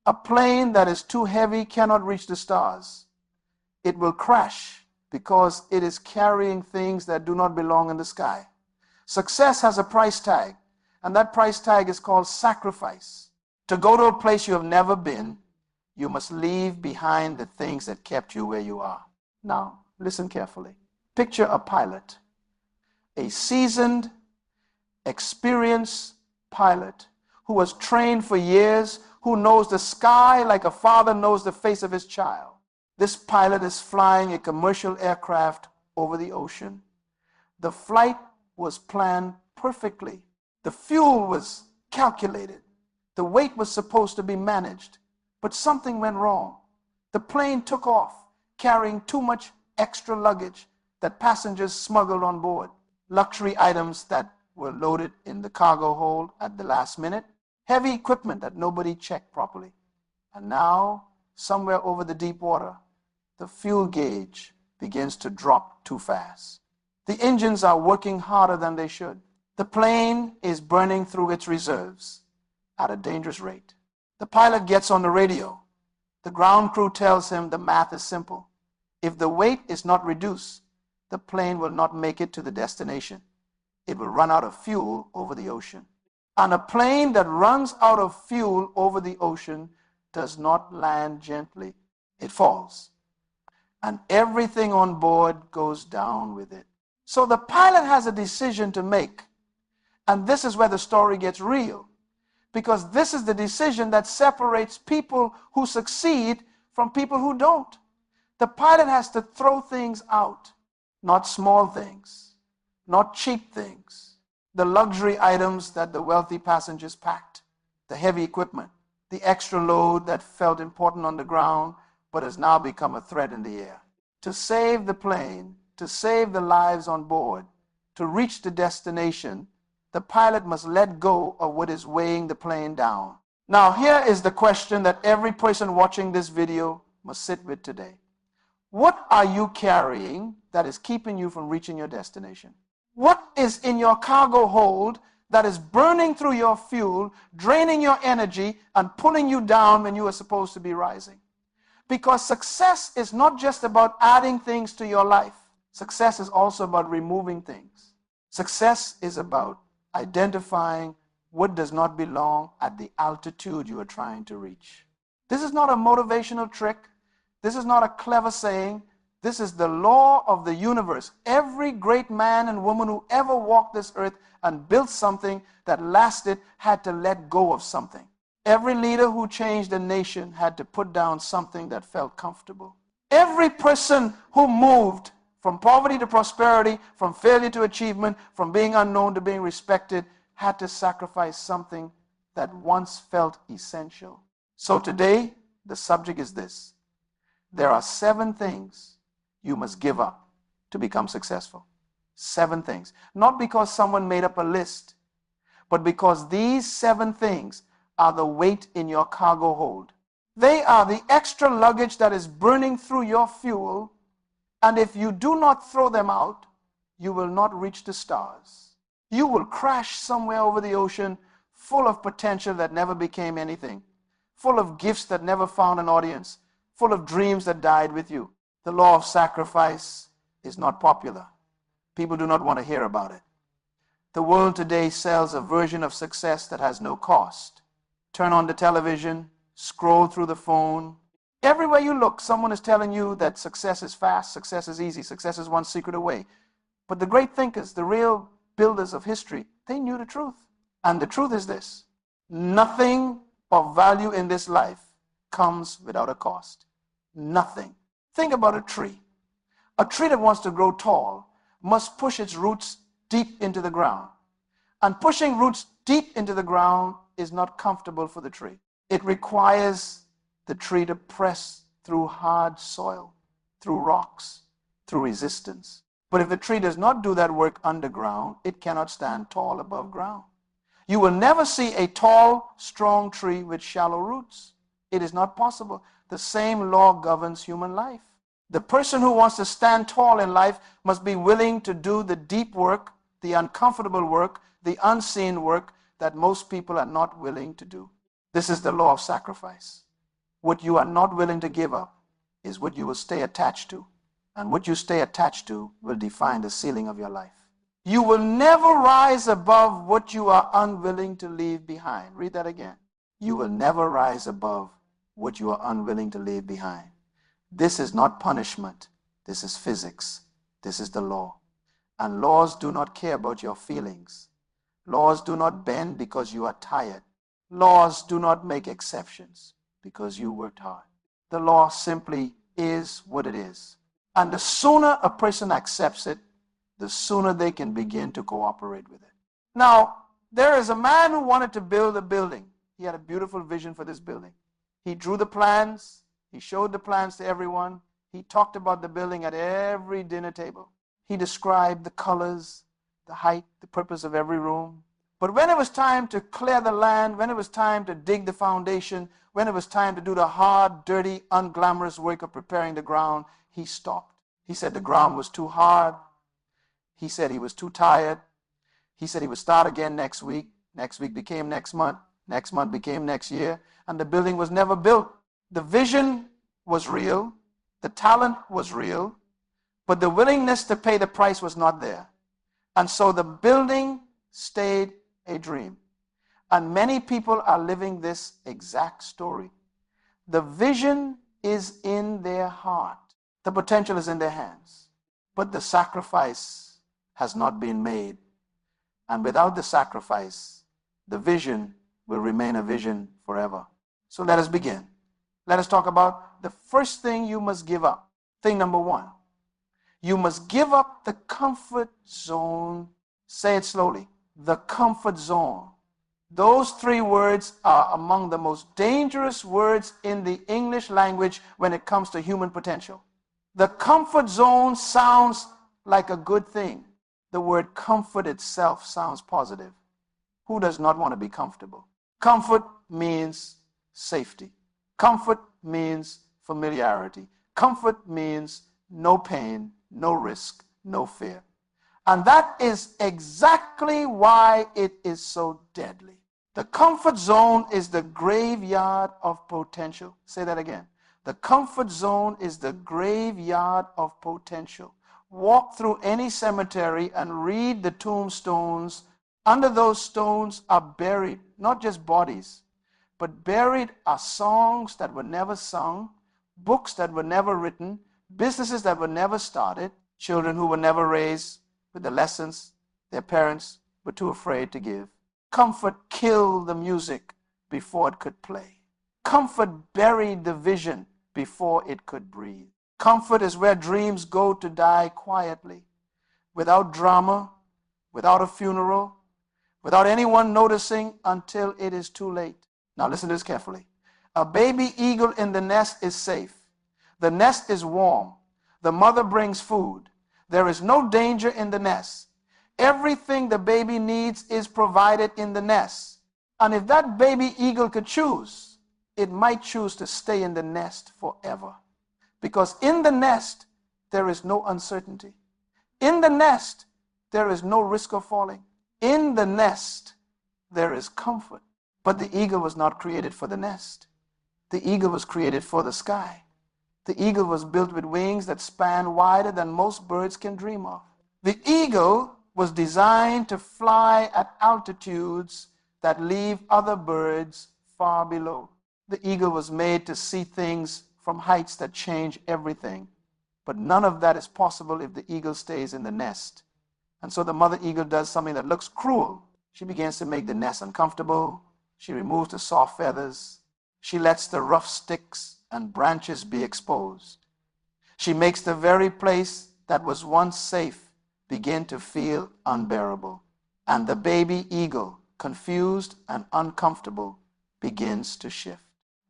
A plane that is too heavy cannot reach the stars. It will crash because it is carrying things that do not belong in the sky. Success has a price tag, and that price tag is called sacrifice. To go to a place you have never been, you must leave behind the things that kept you where you are. Now, listen carefully. Picture a pilot, a seasoned, experienced pilot who was trained for years, who knows the sky like a father knows the face of his child. This pilot is flying a commercial aircraft over the ocean. The flight was planned perfectly. The fuel was calculated. The weight was supposed to be managed. But something went wrong. The plane took off, carrying too much extra luggage that passengers smuggled on board. Luxury items that were loaded in the cargo hold at the last minute. Heavy equipment that nobody checked properly. And now, somewhere over the deep water, the fuel gauge begins to drop too fast. The engines are working harder than they should. The plane is burning through its reserves at a dangerous rate. The pilot gets on the radio. The ground crew tells him the math is simple. If the weight is not reduced, the plane will not make it to the destination. It will run out of fuel over the ocean. And a plane that runs out of fuel over the ocean does not land gently. It falls. And everything on board goes down with it. So the pilot has a decision to make. And this is where the story gets real. Because this is the decision that separates people who succeed from people who don't. The pilot has to throw things out, not small things, not cheap things. The luxury items that the wealthy passengers packed, the heavy equipment, the extra load that felt important on the ground but has now become a threat in the air. To save the plane, to save the lives on board, to reach the destination, the pilot must let go of what is weighing the plane down. Now, here is the question that every person watching this video must sit with today. What are you carrying that is keeping you from reaching your destination? What is in your cargo hold that is burning through your fuel, draining your energy, and pulling you down when you are supposed to be rising? Because success is not just about adding things to your life. Success is also about removing things. Success is about identifying what does not belong at the altitude you are trying to reach. This is not a motivational trick. This is not a clever saying. This is the law of the universe. Every great man and woman who ever walked this earth and built something that lasted had to let go of something. Every leader who changed a nation had to put down something that felt comfortable. Every person who moved from poverty to prosperity, from failure to achievement, from being unknown to being respected, had to sacrifice something that once felt essential. So today, the subject is this. There are 7 things you must give up to become successful. 7 things. Not because someone made up a list, but because these 7 things are the weight in your cargo hold. They are the extra luggage that is burning through your fuel, and if you do not throw them out, you will not reach the stars. You will crash somewhere over the ocean full of potential that never became anything, full of gifts that never found an audience, full of dreams that died with you. The law of sacrifice is not popular. People do not want to hear about it. The world today sells a version of success that has no cost. Turn on the television, scroll through the phone. Everywhere you look, someone is telling you that success is fast, success is easy, success is one secret away. But the great thinkers, the real builders of history, they knew the truth. And the truth is this: nothing of value in this life comes without a cost. Nothing. Think about a tree. A tree that wants to grow tall must push its roots deep into the ground. And pushing roots deep into the ground is not comfortable for the tree. It requires the tree to press through hard soil, through rocks, through resistance. But if the tree does not do that work underground, it cannot stand tall above ground. You will never see a tall, strong tree with shallow roots. It is not possible. The same law governs human life. The person who wants to stand tall in life must be willing to do the deep work, the uncomfortable work, the unseen work that most people are not willing to do. This is the law of sacrifice. What you are not willing to give up is what you will stay attached to. And what you stay attached to will define the ceiling of your life. You will never rise above what you are unwilling to leave behind. Read that again. You will never rise above what you are unwilling to leave behind. This is not punishment. This is physics. This is the law. And laws do not care about your feelings. Laws do not bend because you are tired. Laws do not make exceptions because you worked hard. The law simply is what it is. And the sooner a person accepts it, the sooner they can begin to cooperate with it. Now, there is a man who wanted to build a building. He had a beautiful vision for this building. He drew the plans. He showed the plans to everyone. He talked about the building at every dinner table. He described the colors, the height, the purpose of every room. But when it was time to clear the land, when it was time to dig the foundation, when it was time to do the hard, dirty, unglamorous work of preparing the ground, he stopped. He said the ground was too hard. He said he was too tired. He said he would start again next week. Next week became next month. Next month became next year. And the building was never built. The vision was real. The talent was real. But the willingness to pay the price was not there. And so the building stayed a dream. And many people are living this exact story. The vision is in their heart. The potential is in their hands. But the sacrifice has not been made. And without the sacrifice, the vision will remain a vision forever. So let us begin. Let us talk about the first thing you must give up. Thing number one. You must give up the comfort zone. Say it slowly. The comfort zone. Those three words are among the most dangerous words in the English language when it comes to human potential. The comfort zone sounds like a good thing. The word comfort itself sounds positive. Who does not want to be comfortable? Comfort means safety. Comfort means familiarity. Comfort means no pain, no risk, no fear. And that is exactly why it is so deadly. The comfort zone is the graveyard of potential. Say that again. The comfort zone is the graveyard of potential. Walk through any cemetery and read the tombstones. Under those stones are buried not just bodies, but buried are songs that were never sung, books that were never written, businesses that were never started, children who were never raised with the lessons their parents were too afraid to give. Comfort killed the music before it could play. Comfort buried the vision before it could breathe. Comfort is where dreams go to die quietly, without drama, without a funeral, without anyone noticing until it is too late. Now listen to this carefully. A baby eagle in the nest is safe. The nest is warm. The mother brings food. There is no danger in the nest. Everything the baby needs is provided in the nest. And if that baby eagle could choose, it might choose to stay in the nest forever. Because in the nest, there is no uncertainty. In the nest, there is no risk of falling. In the nest, there is comfort. But the eagle was not created for the nest. The eagle was created for the sky. The eagle was built with wings that span wider than most birds can dream of. The eagle was designed to fly at altitudes that leave other birds far below. The eagle was made to see things from heights that change everything. But none of that is possible if the eagle stays in the nest. And so the mother eagle does something that looks cruel. She begins to make the nest uncomfortable. She removes the soft feathers. She lets the rough sticks and branches be exposed. She makes the very place that was once safe begin to feel unbearable. And the baby eagle, confused and uncomfortable, begins to shift.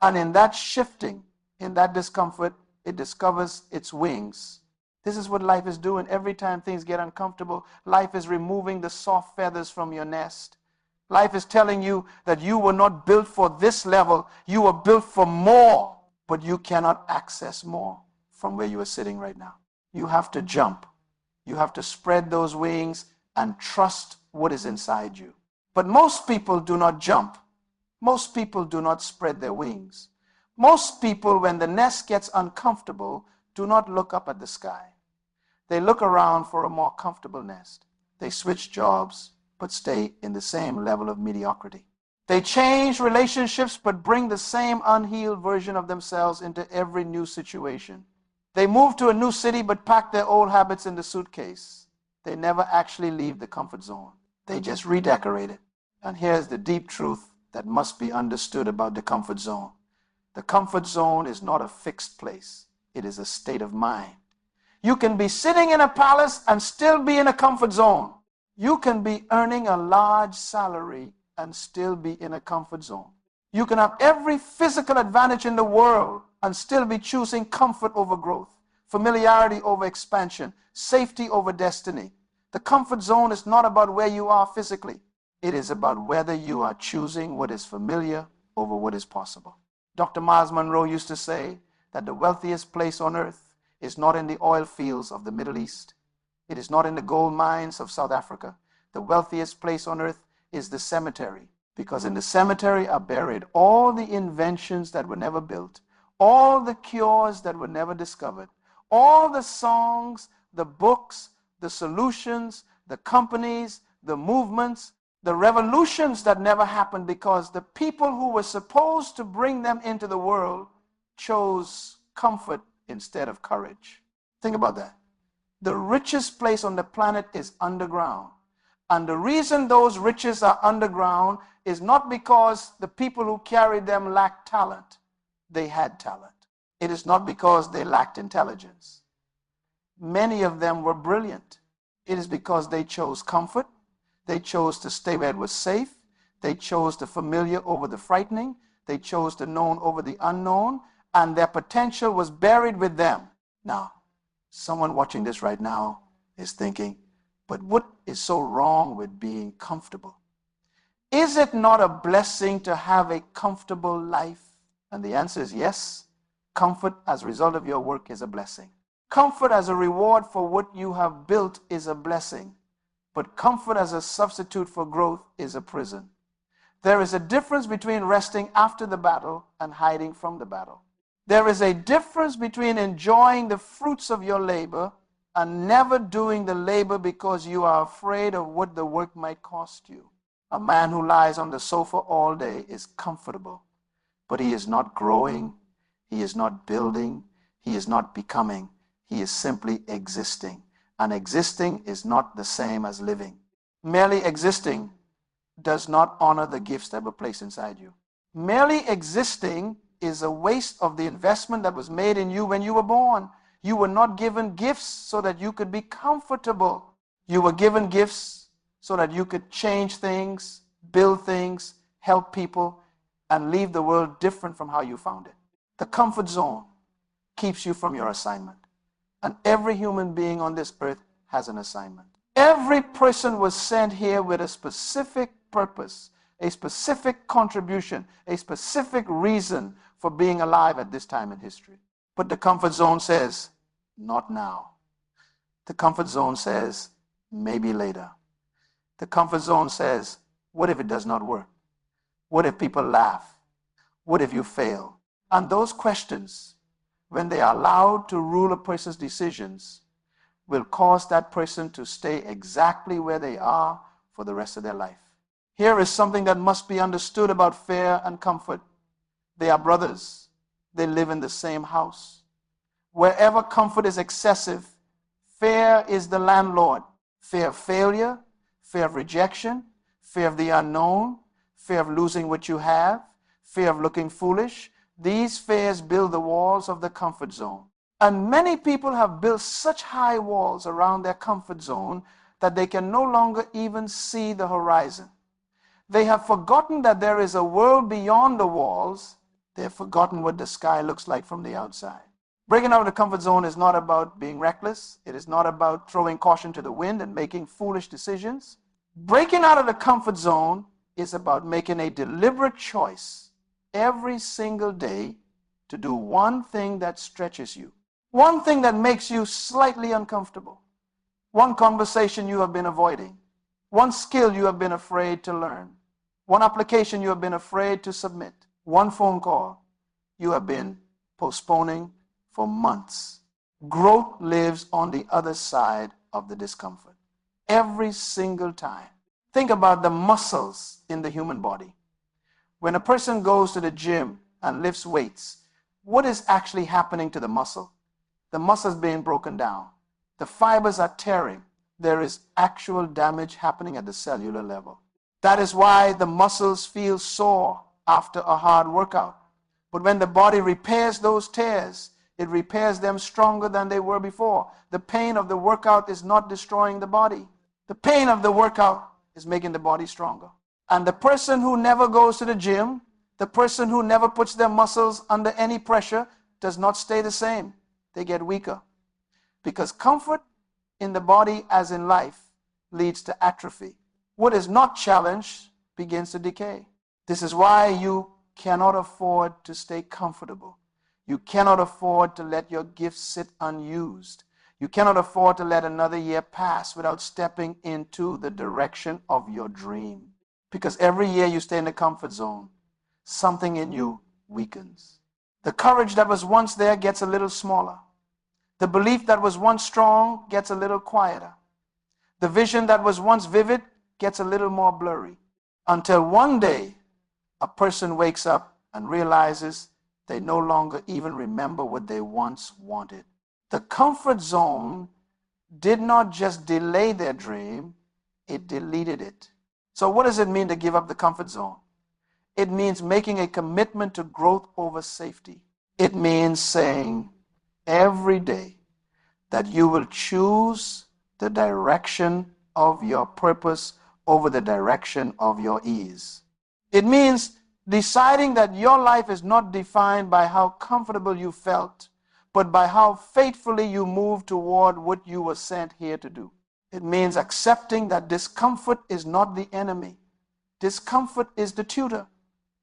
And in that shifting, in that discomfort, it discovers its wings. This is what life is doing. Every time things get uncomfortable, life is removing the soft feathers from your nest. Life is telling you that you were not built for this level. You were built for more, but you cannot access more from where you are sitting right now. You have to jump. You have to spread those wings and trust what is inside you. But most people do not jump. Most people do not spread their wings. Most people, when the nest gets uncomfortable, do not look up at the sky. They look around for a more comfortable nest. They switch jobs, but stay in the same level of mediocrity. They change relationships, but bring the same unhealed version of themselves into every new situation. They move to a new city, but pack their old habits in the suitcase. They never actually leave the comfort zone. They just redecorate it. And here's the deep truth that must be understood about the comfort zone. The comfort zone is not a fixed place. It is a state of mind. You can be sitting in a palace and still be in a comfort zone. You can be earning a large salary and still be in a comfort zone. You can have every physical advantage in the world and still be choosing comfort over growth, familiarity over expansion, safety over destiny. The comfort zone is not about where you are physically. It is about whether you are choosing what is familiar over what is possible. Dr. Myles Munroe used to say that the wealthiest place on earth is not in the oil fields of the Middle East. It is not in the gold mines of South Africa. The wealthiest place on earth is the cemetery, because in the cemetery are buried all the inventions that were never built, all the cures that were never discovered, all the songs, the books, the solutions, the companies, the movements, the revolutions that never happened because the people who were supposed to bring them into the world chose comfort instead of courage. Think about that. The richest place on the planet is underground. And the reason those riches are underground is not because the people who carried them lacked talent. They had talent. It is not because they lacked intelligence. Many of them were brilliant. It is because they chose comfort. They chose to stay where it was safe. They chose the familiar over the frightening. They chose the known over the unknown. And their potential was buried with them. Now, someone watching this right now is thinking, but what is so wrong with being comfortable? Is it not a blessing to have a comfortable life? And the answer is yes. Comfort as a result of your work is a blessing. Comfort as a reward for what you have built is a blessing. But comfort as a substitute for growth is a prison. There is a difference between resting after the battle and hiding from the battle. There is a difference between enjoying the fruits of your labor and never doing the labor because you are afraid of what the work might cost you. A man who lies on the sofa all day is comfortable, but he is not growing, he is not building, he is not becoming, he is simply existing. And existing is not the same as living. Merely existing does not honor the gifts that were placed inside you. Merely existing is a waste of the investment that was made in you when you were born. You were not given gifts so that you could be comfortable. You were given gifts so that you could change things, build things, help people, and leave the world different from how you found it. The comfort zone keeps you from your assignment. And every human being on this earth has an assignment. Every person was sent here with a specific purpose, a specific contribution, a specific reason for being alive at this time in history. But the comfort zone says, not now. The comfort zone says, maybe later. The comfort zone says, what if it does not work? What if people laugh? What if you fail? And those questions, when they are allowed to rule a person's decisions, will cause that person to stay exactly where they are for the rest of their life. Here is something that must be understood about fear and comfort. They are brothers. They live in the same house. Wherever comfort is excessive, fear is the landlord. Fear of failure, fear of rejection, fear of the unknown, fear of losing what you have, fear of looking foolish. These fears build the walls of the comfort zone. And many people have built such high walls around their comfort zone that they can no longer even see the horizon. They have forgotten that there is a world beyond the walls. They have forgotten what the sky looks like from the outside. Breaking out of the comfort zone is not about being reckless. It is not about throwing caution to the wind and making foolish decisions. Breaking out of the comfort zone is about making a deliberate choice every single day to do one thing that stretches you, one thing that makes you slightly uncomfortable, one conversation you have been avoiding, one skill you have been afraid to learn, one application you have been afraid to submit, one phone call, you have been postponing for months. Growth lives on the other side of the discomfort. Every single time. Think about the muscles in the human body. When a person goes to the gym and lifts weights, what is actually happening to the muscle? The muscle is being broken down. The fibers are tearing. There is actual damage happening at the cellular level. That is why the muscles feel sore after a hard workout. But when the body repairs those tears, it repairs them stronger than they were before. The pain of the workout is not destroying the body. The pain of the workout is making the body stronger. And the person who never goes to the gym, the person who never puts their muscles under any pressure, does not stay the same. They get weaker. Because comfort in the body, as in life, leads to atrophy. What is not challenged begins to decay. This is why you cannot afford to stay comfortable. You cannot afford to let your gifts sit unused. You cannot afford to let another year pass without stepping into the direction of your dream. Because every year you stay in the comfort zone, something in you weakens. The courage that was once there gets a little smaller. The belief that was once strong gets a little quieter. The vision that was once vivid gets a little more blurry. Until one day, a person wakes up and realizes they no longer even remember what they once wanted. The comfort zone did not just delay their dream, it deleted it. So what does it mean to give up the comfort zone? It means making a commitment to growth over safety. It means saying every day that you will choose the direction of your purpose over the direction of your ease. It means deciding that your life is not defined by how comfortable you felt, but by how faithfully you move toward what you were sent here to do. It means accepting that discomfort is not the enemy. Discomfort is the tutor.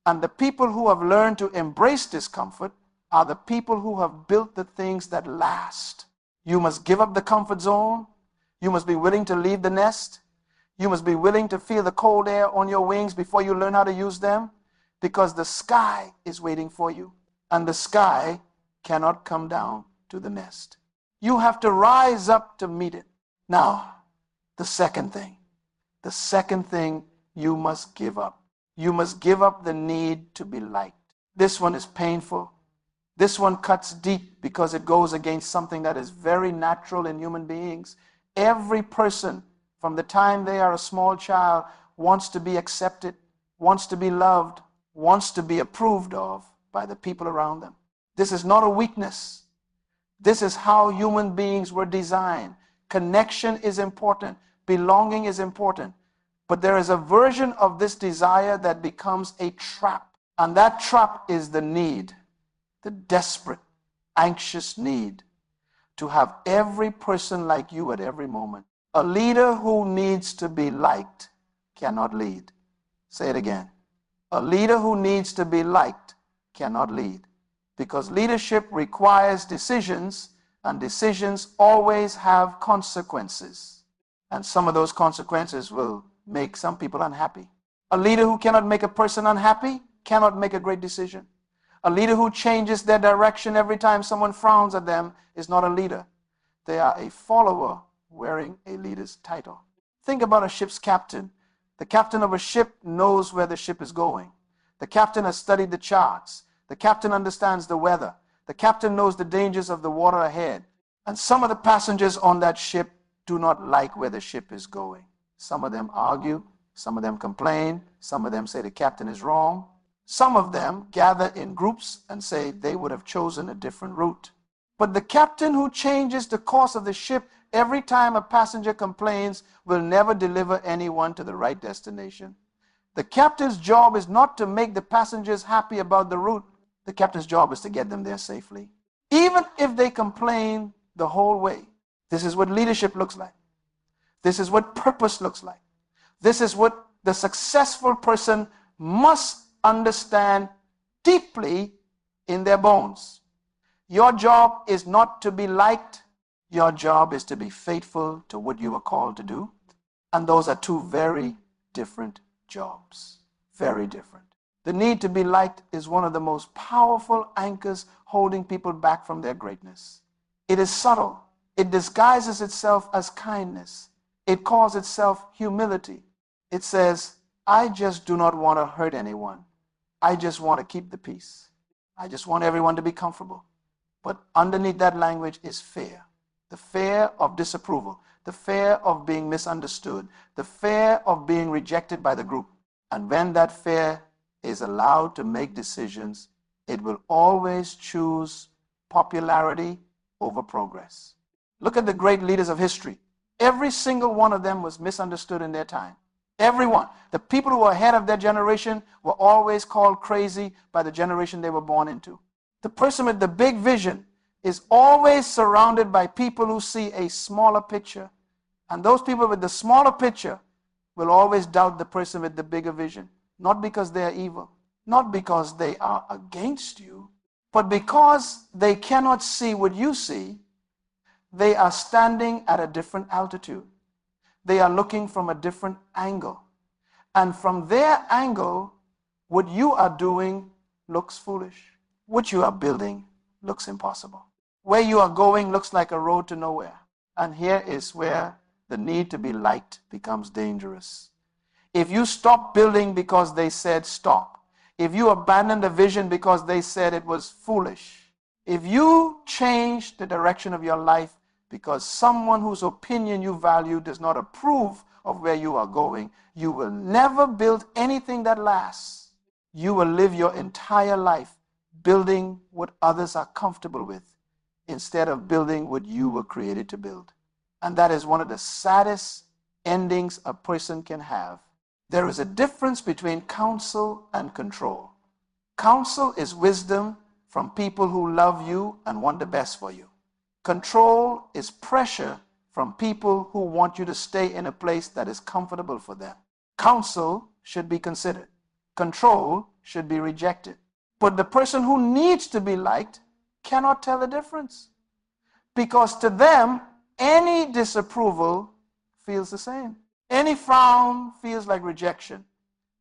And the people who have learned to embrace discomfort are the people who have built the things that last. You must give up the comfort zone. You must be willing to leave the nest. You must be willing to feel the cold air on your wings before you learn how to use them, because the sky is waiting for you, and the sky cannot come down to the nest. You have to rise up to meet it. Now, the second thing you must give up. You must give up the need to be liked. This one is painful. This one cuts deep because it goes against something that is very natural in human beings. Every person, from the time they are a small child, wants to be accepted, wants to be loved, wants to be approved of by the people around them. This is not a weakness. This is how human beings were designed. Connection is important. Belonging is important. But there is a version of this desire that becomes a trap. And that trap is the need, the desperate, anxious need to have every person like you at every moment. A leader who needs to be liked cannot lead. Say it again. A leader who needs to be liked cannot lead, because leadership requires decisions, and decisions always have consequences. And some of those consequences will make some people unhappy. A leader who cannot make a person unhappy cannot make a great decision. A leader who changes their direction every time someone frowns at them is not a leader. They are a follower wearing a leader's title. Think about a ship's captain. The captain of a ship knows where the ship is going. The captain has studied the charts. The captain understands the weather. The captain knows the dangers of the water ahead. And some of the passengers on that ship do not like where the ship is going. Some of them argue. Some of them complain. Some of them say the captain is wrong. Some of them gather in groups and say they would have chosen a different route. But the captain who changes the course of the ship every time a passenger complains will never deliver anyone to the right destination. The captain's job is not to make the passengers happy about the route. The captain's job is to get them there safely, even if they complain the whole way. This is what leadership looks like. This is what purpose looks like. This is what the successful person must understand deeply in their bones. Your job is not to be liked. Your job is to be faithful to what you are called to do. And those are two very different jobs. Very different. The need to be liked is one of the most powerful anchors holding people back from their greatness. It is subtle. It disguises itself as kindness. It calls itself humility. It says, I just do not want to hurt anyone. I just want to keep the peace. I just want everyone to be comfortable. But underneath that language is fear. The fear of disapproval, the fear of being misunderstood, the fear of being rejected by the group. And when that fear is allowed to make decisions, it will always choose popularity over progress. Look at the great leaders of history. Every single one of them was misunderstood in their time. Everyone. The people who were ahead of their generation were always called crazy by the generation they were born into. The person with the big vision is always surrounded by people who see a smaller picture. And those people with the smaller picture will always doubt the person with the bigger vision. Not because they are evil, not because they are against you, but because they cannot see what you see. They are standing at a different altitude. They are looking from a different angle. And from their angle, what you are doing looks foolish. What you are building looks impossible. Where you are going looks like a road to nowhere. And here is where the need to be liked becomes dangerous. If you stop building because they said stop, if you abandon the vision because they said it was foolish, if you change the direction of your life because someone whose opinion you value does not approve of where you are going, you will never build anything that lasts. You will live your entire life building what others are comfortable with instead of building what you were created to build. And that is one of the saddest endings a person can have. There is a difference between counsel and control. Counsel is wisdom from people who love you and want the best for you. Control is pressure from people who want you to stay in a place that is comfortable for them. Counsel should be considered. Control should be rejected. But the person who needs to be liked cannot tell the difference. Because to them, any disapproval feels the same. Any frown feels like rejection.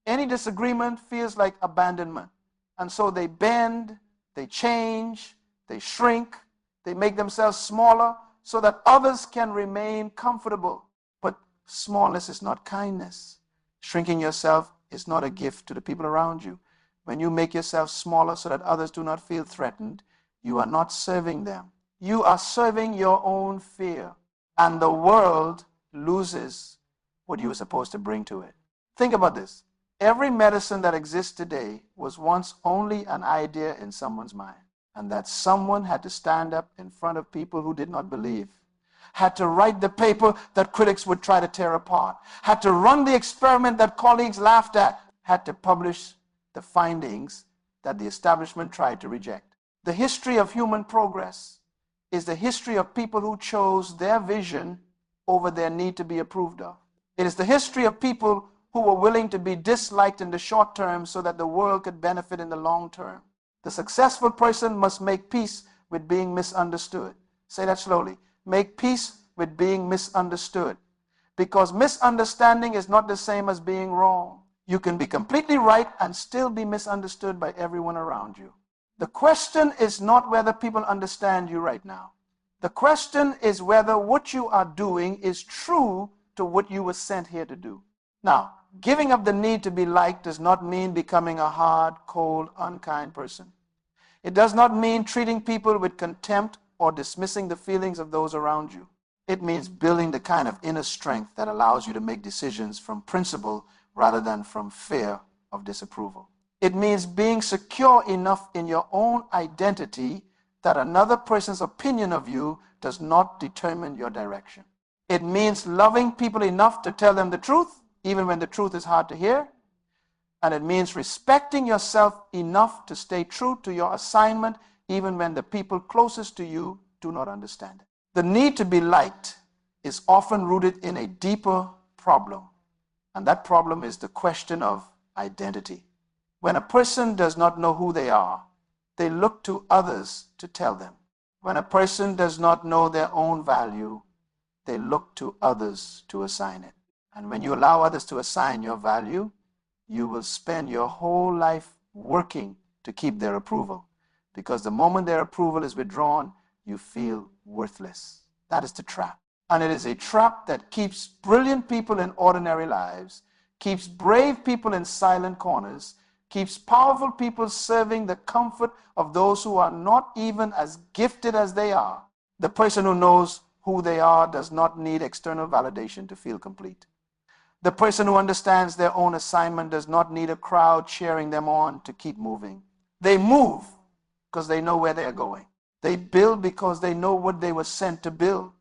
Any disagreement feels like abandonment. And so they bend, they change, they shrink, they make themselves smaller so that others can remain comfortable. But smallness is not kindness. Shrinking yourself is not a gift to the people around you. When you make yourself smaller so that others do not feel threatened, you are not serving them. You are serving your own fear. And the world loses what you were supposed to bring to it. Think about this. Every medicine that exists today was once only an idea in someone's mind. And that someone had to stand up in front of people who did not believe, had to write the paper that critics would try to tear apart, had to run the experiment that colleagues laughed at, had to publish the findings that the establishment tried to reject. The history of human progress is the history of people who chose their vision over their need to be approved of. It is the history of people who were willing to be disliked in the short term so that the world could benefit in the long term. The successful person must make peace with being misunderstood. Say that slowly. Make peace with being misunderstood. Because misunderstanding is not the same as being wrong. You can be completely right and still be misunderstood by everyone around you. The question is not whether people understand you right now. The question is whether what you are doing is true to what you were sent here to do. Now, giving up the need to be liked does not mean becoming a hard, cold, unkind person. It does not mean treating people with contempt or dismissing the feelings of those around you. It means building the kind of inner strength that allows you to make decisions from principle rather than from fear of disapproval. It means being secure enough in your own identity that another person's opinion of you does not determine your direction. It means loving people enough to tell them the truth, even when the truth is hard to hear. And it means respecting yourself enough to stay true to your assignment, even when the people closest to you do not understand it. The need to be liked is often rooted in a deeper problem. And that problem is the question of identity. When a person does not know who they are, they look to others to tell them. When a person does not know their own value, they look to others to assign it. And when you allow others to assign your value, you will spend your whole life working to keep their approval. Because the moment their approval is withdrawn, you feel worthless. That is the trap. And it is a trap that keeps brilliant people in ordinary lives, keeps brave people in silent corners, keeps powerful people serving the comfort of those who are not even as gifted as they are. The person who knows who they are does not need external validation to feel complete. The person who understands their own assignment does not need a crowd cheering them on to keep moving. They move because they know where they are going. They build because they know what they were sent to build.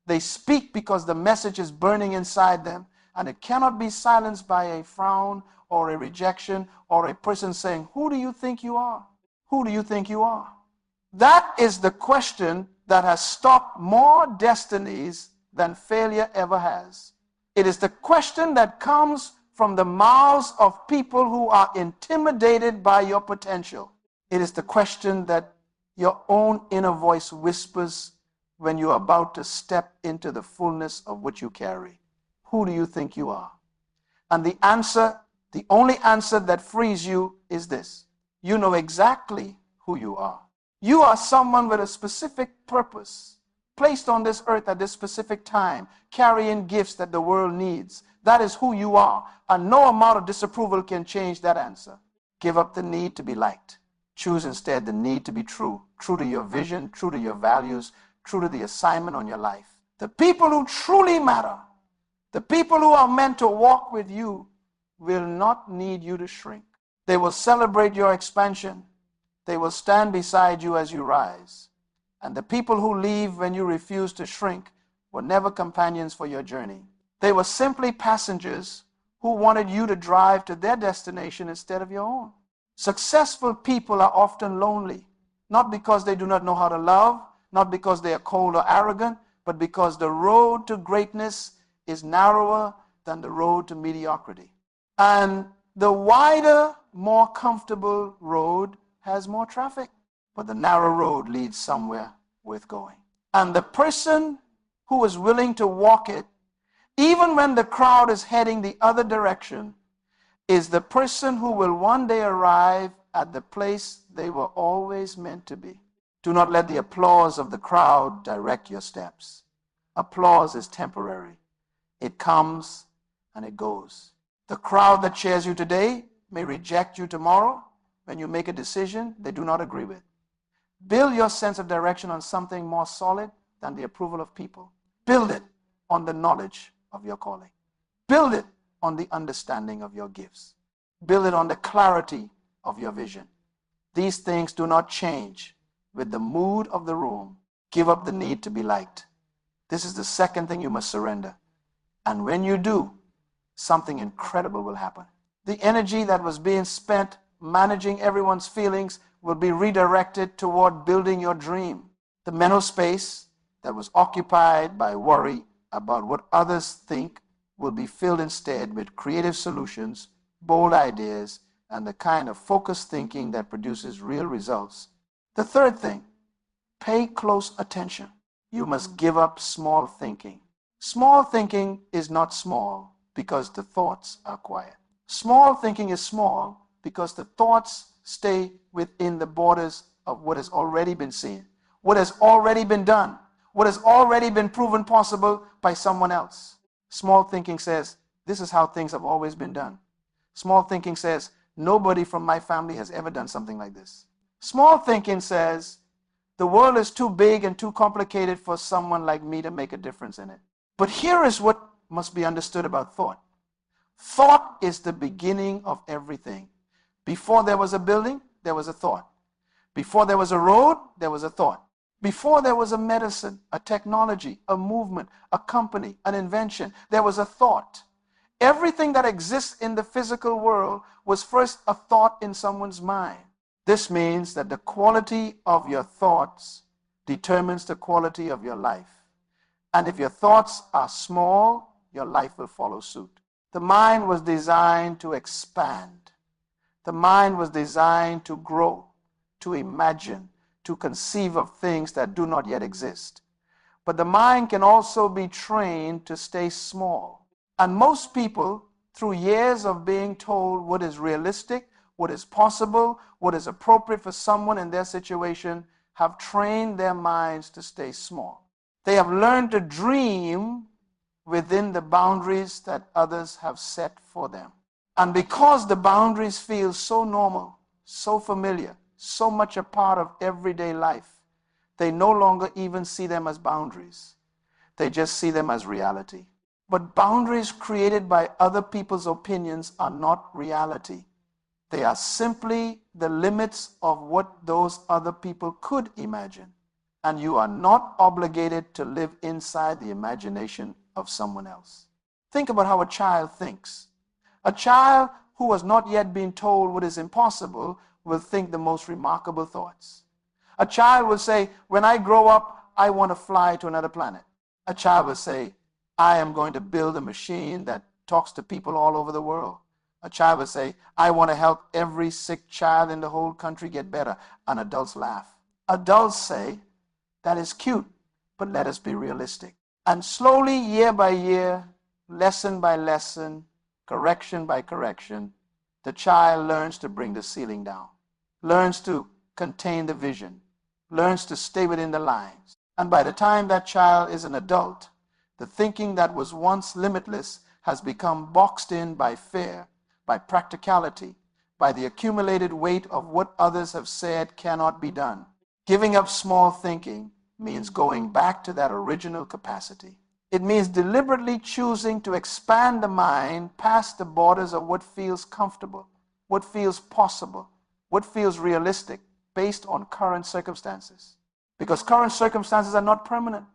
They speak because the message is burning inside them, and it cannot be silenced by a frown or a rejection or a person saying, "Who do you think you are? Who do you think you are?" That is the question that has stopped more destinies than failure ever has. It is the question that comes from the mouths of people who are intimidated by your potential. It is the question that your own inner voice whispers when you're about to step into the fullness of what you carry. Who do you think you are? And the answer, the only answer that frees you is this. You know exactly who you are. You are someone with a specific purpose, placed on this earth at this specific time, carrying gifts that the world needs. That is who you are, and no amount of disapproval can change that answer. Give up the need to be liked. Choose instead the need to be true, true to your vision, true to your values, true to the assignment on your life. The people who truly matter, the people who are meant to walk with you, will not need you to shrink. They will celebrate your expansion. They will stand beside you as you rise. And the people who leave when you refuse to shrink were never companions for your journey. They were simply passengers who wanted you to drive to their destination instead of your own. Successful people are often lonely, not because they do not know how to love, not because they are cold or arrogant, but because the road to greatness is narrower than the road to mediocrity. And the wider, more comfortable road has more traffic, but the narrow road leads somewhere worth going. And the person who is willing to walk it, even when the crowd is heading the other direction, is the person who will one day arrive at the place they were always meant to be. Do not let the applause of the crowd direct your steps. Applause is temporary. It comes and it goes. The crowd that cheers you today may reject you tomorrow when you make a decision they do not agree with. Build your sense of direction on something more solid than the approval of people. Build it on the knowledge of your calling. Build it on the understanding of your gifts. Build it on the clarity of your vision. These things do not change with the mood of the room. Give up the need to be liked. This is the second thing you must surrender. And when you do, something incredible will happen. The energy that was being spent managing everyone's feelings will be redirected toward building your dream. The mental space that was occupied by worry about what others think will be filled instead with creative solutions, bold ideas, and the kind of focused thinking that produces real results. The third thing, pay close attention. You must give up small thinking. Small thinking is not small because the thoughts are quiet. Small thinking is small because the thoughts stay within the borders of what has already been seen, what has already been done, what has already been proven possible by someone else. Small thinking says, this is how things have always been done. Small thinking says, nobody from my family has ever done something like this. Small thinking says, the world is too big and too complicated for someone like me to make a difference in it. But here is what must be understood about thought. Thought is the beginning of everything. Before there was a building, there was a thought. Before there was a road, there was a thought. Before there was a medicine, a technology, a movement, a company, an invention, there was a thought. Everything that exists in the physical world was first a thought in someone's mind. This means that the quality of your thoughts determines the quality of your life. And if your thoughts are small, your life will follow suit. The mind was designed to expand. The mind was designed to grow, to imagine, to conceive of things that do not yet exist. But the mind can also be trained to stay small. And most people through years of being told what is realistic, what is possible, what is appropriate for someone in their situation, have trained their minds to stay small. They have learned to dream within the boundaries that others have set for them. And because the boundaries feel so normal, so familiar, so much a part of everyday life, they no longer even see them as boundaries. They just see them as reality. But boundaries created by other people's opinions are not reality. They are simply the limits of what those other people could imagine. And you are not obligated to live inside the imagination of someone else. Think about how a child thinks. A child who has not yet been told what is impossible will think the most remarkable thoughts. A child will say, when I grow up, I want to fly to another planet. A child will say, I am going to build a machine that talks to people all over the world. A child will say, I want to help every sick child in the whole country get better. And adults laugh. Adults say, that is cute, but let us be realistic. And slowly, year by year, lesson by lesson, correction by correction, the child learns to bring the ceiling down, learns to contain the vision, learns to stay within the lines. And by the time that child is an adult, the thinking that was once limitless has become boxed in by fear, by practicality, by the accumulated weight of what others have said cannot be done. Giving up small thinking means going back to that original capacity. It means deliberately choosing to expand the mind past the borders of what feels comfortable, what feels possible, what feels realistic based on current circumstances. Because current circumstances are not permanent.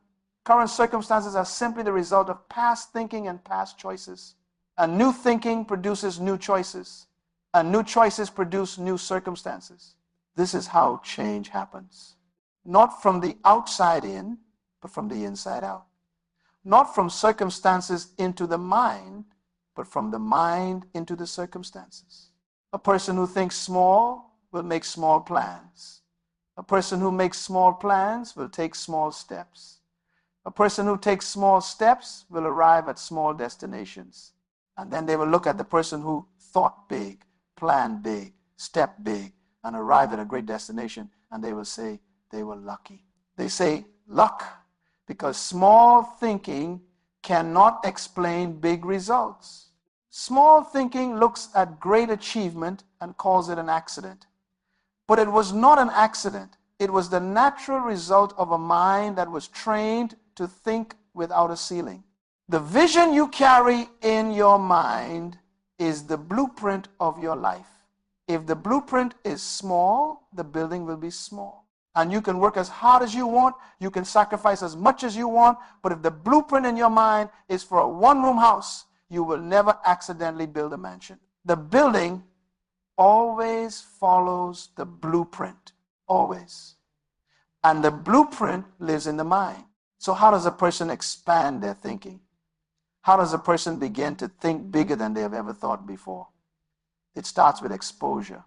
Current circumstances are simply the result of past thinking and past choices. And new thinking produces new choices. And new choices produce new circumstances. This is how change happens. Not from the outside in, but from the inside out. Not from circumstances into the mind, but from the mind into the circumstances. A person who thinks small will make small plans. A person who makes small plans will take small steps. A person who takes small steps will arrive at small destinations. And then they will look at the person who thought big, planned big, stepped big, and arrived at a great destination, and they will say they were lucky. They say luck because small thinking cannot explain big results. Small thinking looks at great achievement and calls it an accident. But it was not an accident. It was the natural result of a mind that was trained to think without a ceiling. The vision you carry in your mind is the blueprint of your life. If the blueprint is small, the building will be small. And you can work as hard as you want, you can sacrifice as much as you want, but if the blueprint in your mind is for a one-room house, you will never accidentally build a mansion. The building always follows the blueprint, always. And the blueprint lives in the mind. So how does a person expand their thinking? How does a person begin to think bigger than they have ever thought before? It starts with exposure.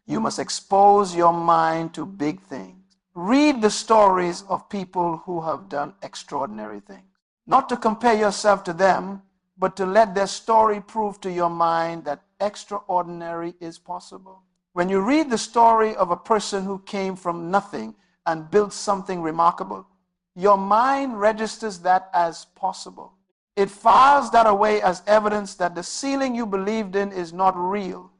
You must expose your mind to big things. Read the stories of people who have done extraordinary things. Not to compare yourself to them, but to let their story prove to your mind that extraordinary is possible. When you read the story of a person who came from nothing and built something remarkable, your mind registers that as possible. It files that away as evidence that the ceiling you believed in is not real.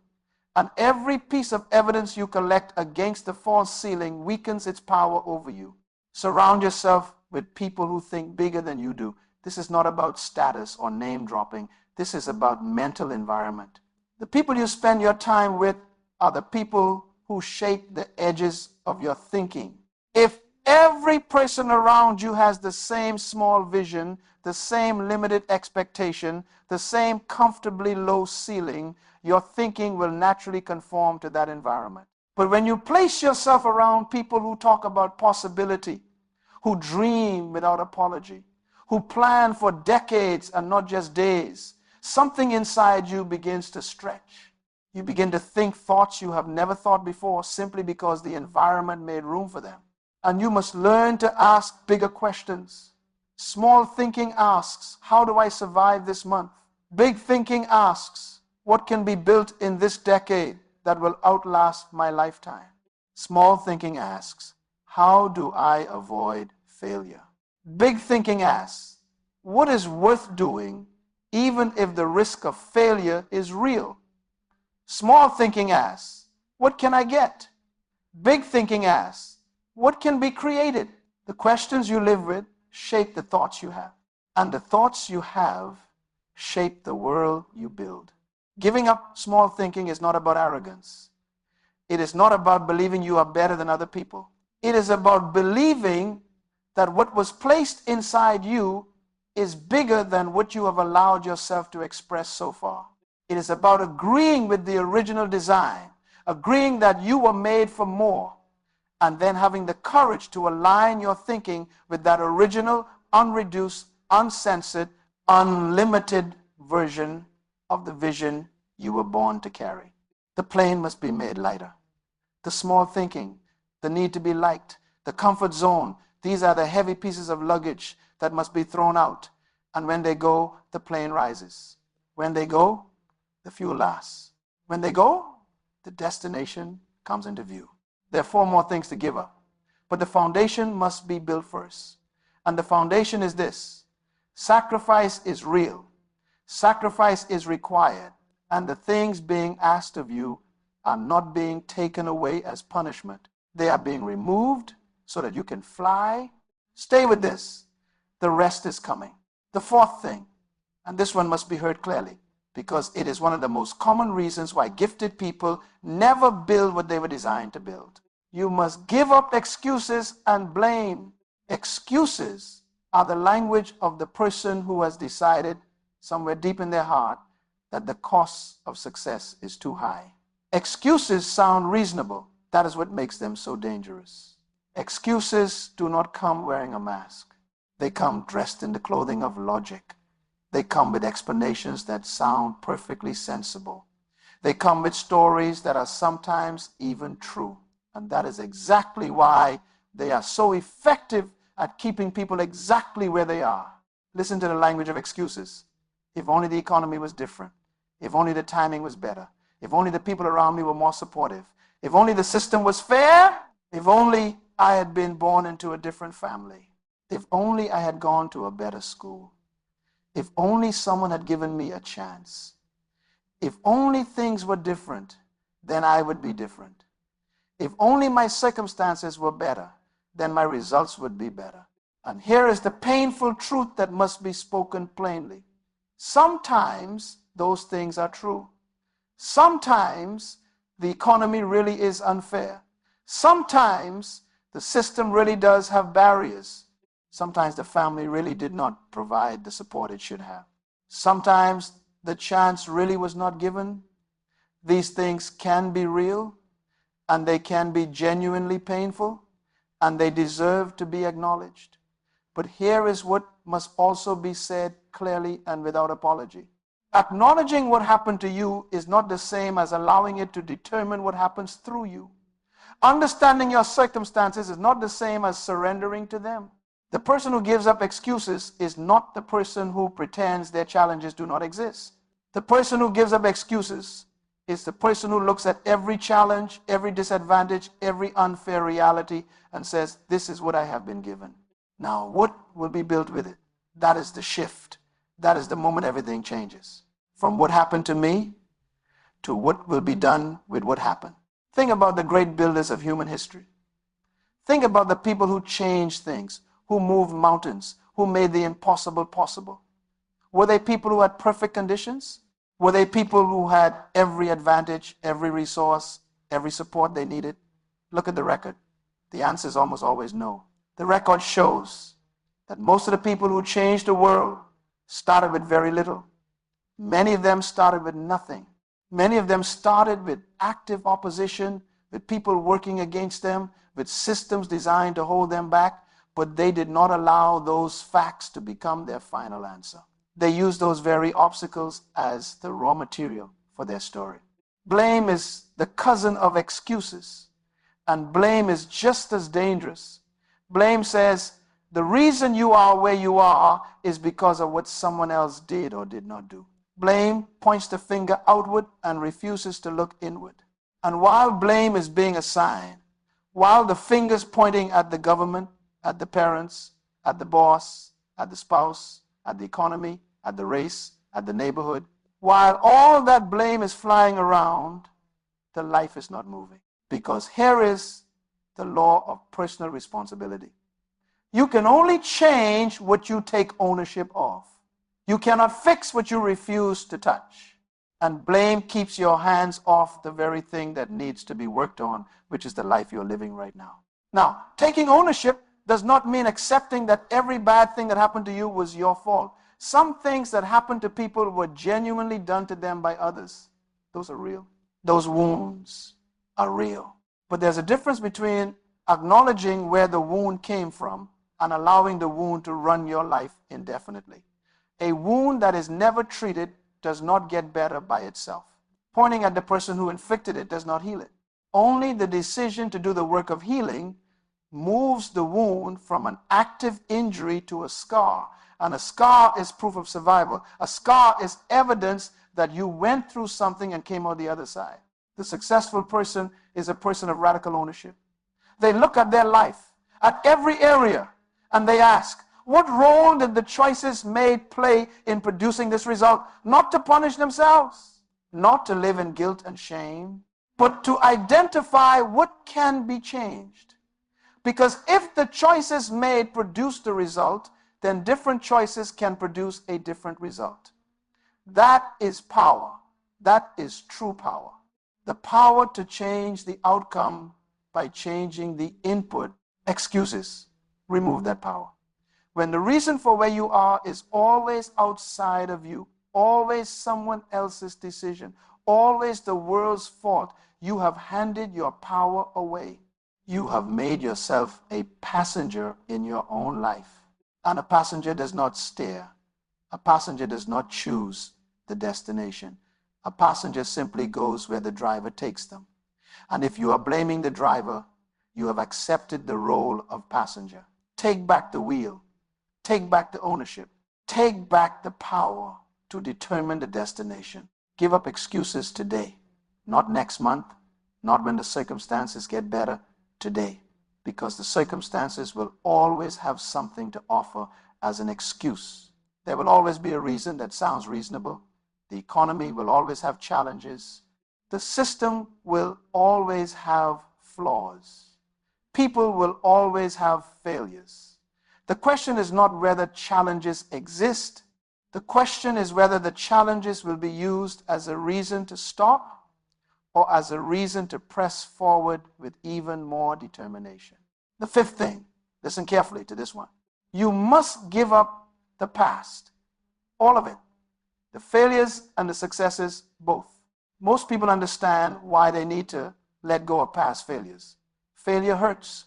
And every piece of evidence you collect against the false ceiling weakens its power over you. Surround yourself with people who think bigger than you do. This is not about status or name dropping. This is about mental environment. The people you spend your time with are the people who shape the edges of your thinking. If every person around you has the same small vision, the same limited expectation, the same comfortably low ceiling, your thinking will naturally conform to that environment. But when you place yourself around people who talk about possibility, who dream without apology, who plan for decades and not just days, something inside you begins to stretch. You begin to think thoughts you have never thought before simply because the environment made room for them. And you must learn to ask bigger questions. Small thinking asks, how do I survive this month? Big thinking asks, what can be built in this decade that will outlast my lifetime? Small thinking asks, how do I avoid failure? Big thinking asks, what is worth doing even if the risk of failure is real? Small thinking asks, what can I get? Big thinking asks, what can be created? The questions you live with shape the thoughts you have, and the thoughts you have shape the world you build. Giving up small thinking is not about arrogance. It is not about believing you are better than other people. It is about believing that what was placed inside you is bigger than what you have allowed yourself to express so far. It is about agreeing with the original design, agreeing that you were made for more, and then having the courage to align your thinking with that original, unreduced, uncensored, unlimited version of the vision you were born to carry. The plane must be made lighter. The small thinking, the need to be liked, the comfort zone, these are the heavy pieces of luggage that must be thrown out. And when they go, the plane rises. When they go, the fuel lasts. When they go, the destination comes into view. There are 4 more things to give up. But the foundation must be built first. And the foundation is this: sacrifice is real. Sacrifice is required. And the things being asked of you are not being taken away as punishment. They are being removed so that you can fly. Stay with this. The rest is coming. The 4th thing, and this one must be heard clearly, because it is one of the most common reasons why gifted people never build what they were designed to build. You must give up excuses and blame. Excuses are the language of the person who has decided somewhere deep in their heart that the cost of success is too high. Excuses sound reasonable. That is what makes them so dangerous. Excuses do not come wearing a mask. They come dressed in the clothing of logic. They come with explanations that sound perfectly sensible. They come with stories that are sometimes even true. And that is exactly why they are so effective at keeping people exactly where they are. Listen to the language of excuses. If only the economy was different. If only the timing was better. If only the people around me were more supportive. If only the system was fair. If only I had been born into a different family. If only I had gone to a better school. If only someone had given me a chance. If only things were different, then I would be different. If only my circumstances were better, then my results would be better. And here is the painful truth that must be spoken plainly. Sometimes those things are true. Sometimes the economy really is unfair. Sometimes the system really does have barriers. Sometimes the family really did not provide the support it should have. Sometimes the chance really was not given. These things can be real, and they can be genuinely painful, and they deserve to be acknowledged. But here is what must also be said clearly and without apology. Acknowledging what happened to you is not the same as allowing it to determine what happens through you. Understanding your circumstances is not the same as surrendering to them. The person who gives up excuses is not the person who pretends their challenges do not exist. The person who gives up excuses is the person who looks at every challenge, every disadvantage, every unfair reality and says, this is what I have been given. Now, what will be built with it? That is the shift. That is the moment everything changes. From what happened to me to what will be done with what happened. Think about the great builders of human history. Think about the people who changed things, who moved mountains, who made the impossible possible. Were they people who had perfect conditions? Were they people who had every advantage, every resource, every support they needed? Look at the record. The answer is almost always no. The record shows that most of the people who changed the world started with very little. Many of them started with nothing. Many of them started with active opposition, with people working against them, with systems designed to hold them back, but they did not allow those facts to become their final answer. They used those very obstacles as the raw material for their story. Blame is the cousin of excuses, and blame is just as dangerous. Blame says, the reason you are where you are is because of what someone else did or did not do. Blame points the finger outward and refuses to look inward. And while blame is being assigned, while the finger's pointing at the government, at the parents, at the boss, at the spouse, at the economy, at the race, at the neighborhood, while all that blame is flying around, the life is not moving. Because here is the law of personal responsibility. You can only change what you take ownership of. You cannot fix what you refuse to touch. And blame keeps your hands off the very thing that needs to be worked on, which is the life you're living right now. Now, taking ownership does not mean accepting that every bad thing that happened to you was your fault. Some things that happened to people were genuinely done to them by others. Those are real. Those wounds are real. But there's a difference between acknowledging where the wound came from and allowing the wound to run your life indefinitely. A wound that is never treated does not get better by itself. Pointing at the person who inflicted it does not heal it. Only the decision to do the work of healing moves the wound from an active injury to a scar. And a scar is proof of survival. A scar is evidence that you went through something and came out the other side. The successful person is a person of radical ownership. They look at their life, at every area, and they ask, what role did the choices made play in producing this result? Not to punish themselves, not to live in guilt and shame, but to identify what can be changed. Because if the choices made produce the result, then different choices can produce a different result. That is power. That is true power. The power to change the outcome by changing the input. Excuses remove that power. When the reason for where you are is always outside of you, always someone else's decision, always the world's fault, you have handed your power away. You have made yourself a passenger in your own life. And a passenger does not steer. A passenger does not choose the destination. A passenger simply goes where the driver takes them. And if you are blaming the driver, you have accepted the role of passenger. Take back the wheel. Take back the ownership. Take back the power to determine the destination. Give up excuses today. Not next month. Not when the circumstances get better. Today. Because the circumstances will always have something to offer as an excuse. There will always be a reason that sounds reasonable. The economy will always have challenges. The system will always have flaws. People will always have failures. The question is not whether challenges exist. The question is whether the challenges will be used as a reason to stop or as a reason to press forward with even more determination. The fifth thing, listen carefully to this one. You must give up the past. All of it. The failures and the successes, both. Most people understand why they need to let go of past failures. Failure hurts.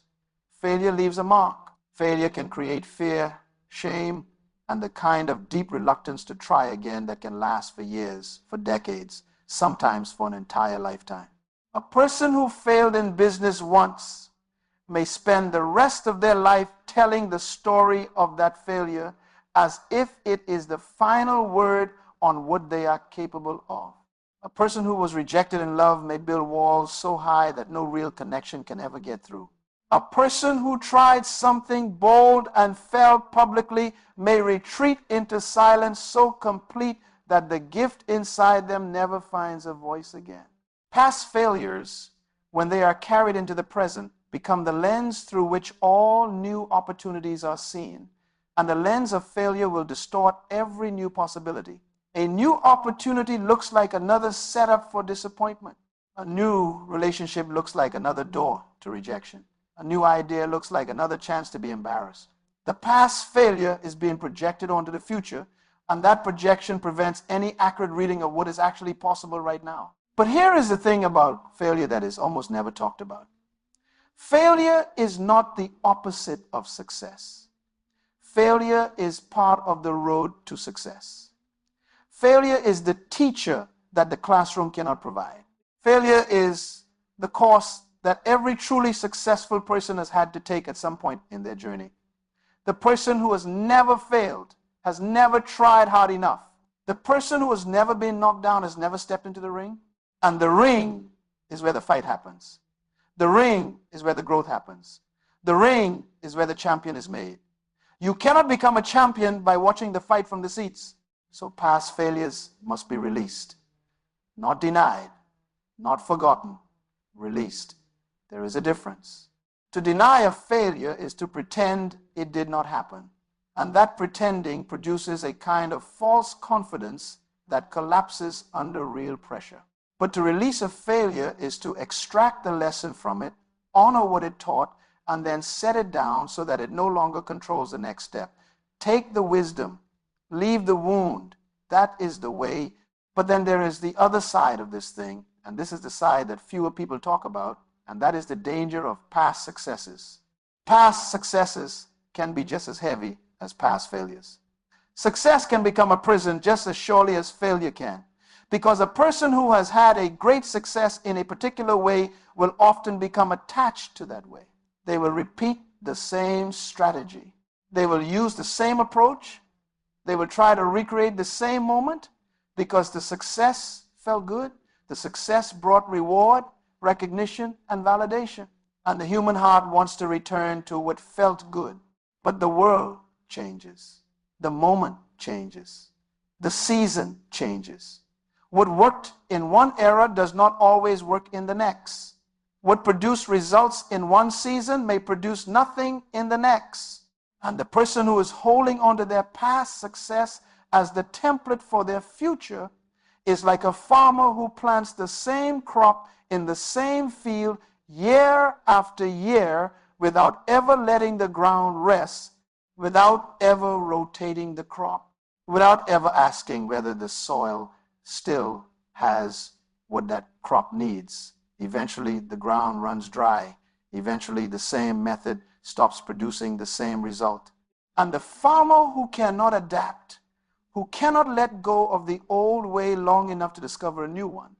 Failure leaves a mark. Failure can create fear, shame, and the kind of deep reluctance to try again that can last for years, for decades, sometimes for an entire lifetime. A person who failed in business once may spend the rest of their life telling the story of that failure as if it is the final word on what they are capable of. A person who was rejected in love may build walls so high that no real connection can ever get through. A person who tried something bold and failed publicly may retreat into silence so complete that the gift inside them never finds a voice again. Past failures, when they are carried into the present, become the lens through which all new opportunities are seen. And the lens of failure will distort every new possibility. A new opportunity looks like another setup for disappointment. A new relationship looks like another door to rejection. A new idea looks like another chance to be embarrassed. The past failure is being projected onto the future, and that projection prevents any accurate reading of what is actually possible right now. But here is the thing about failure that is almost never talked about. Failure is not the opposite of success. Failure is part of the road to success. Failure is the teacher that the classroom cannot provide. Failure is the course that every truly successful person has had to take at some point in their journey. The person who has never failed, has never tried hard enough, The person who has never been knocked down has never stepped into the ring. And the ring is where the fight happens. The ring is where the growth happens. The ring is where the champion is made. You cannot become a champion by watching the fight from the seats. So past failures must be released. Not denied, not forgotten, released. There is a difference. To deny a failure is to pretend it did not happen. And that pretending produces a kind of false confidence that collapses under real pressure. But to release a failure is to extract the lesson from it, honor what it taught, and then set it down so that it no longer controls the next step. Take the wisdom, leave the wound. That is the way. But then there is the other side of this thing, and this is the side that fewer people talk about, and that is the danger of past successes. Past successes can be just as heavy as past failures. Success can become a prison just as surely as failure can, because a person who has had a great success in a particular way will often become attached to that way. They will repeat the same strategy. They will use the same approach. They will try to recreate the same moment because the success felt good. The success brought reward, recognition, and validation. And the human heart wants to return to what felt good. But the world changes. The moment changes. The season changes. What worked in one era does not always work in the next. What produced results in one season may produce nothing in the next. And the person who is holding on to their past success as the template for their future is like a farmer who plants the same crop in the same field year after year without ever letting the ground rest, without ever rotating the crop, without ever asking whether the soil still has what that crop needs. Eventually, the ground runs dry. Eventually, the same method stops producing the same result. And the farmer who cannot adapt, who cannot let go of the old way long enough to discover a new one,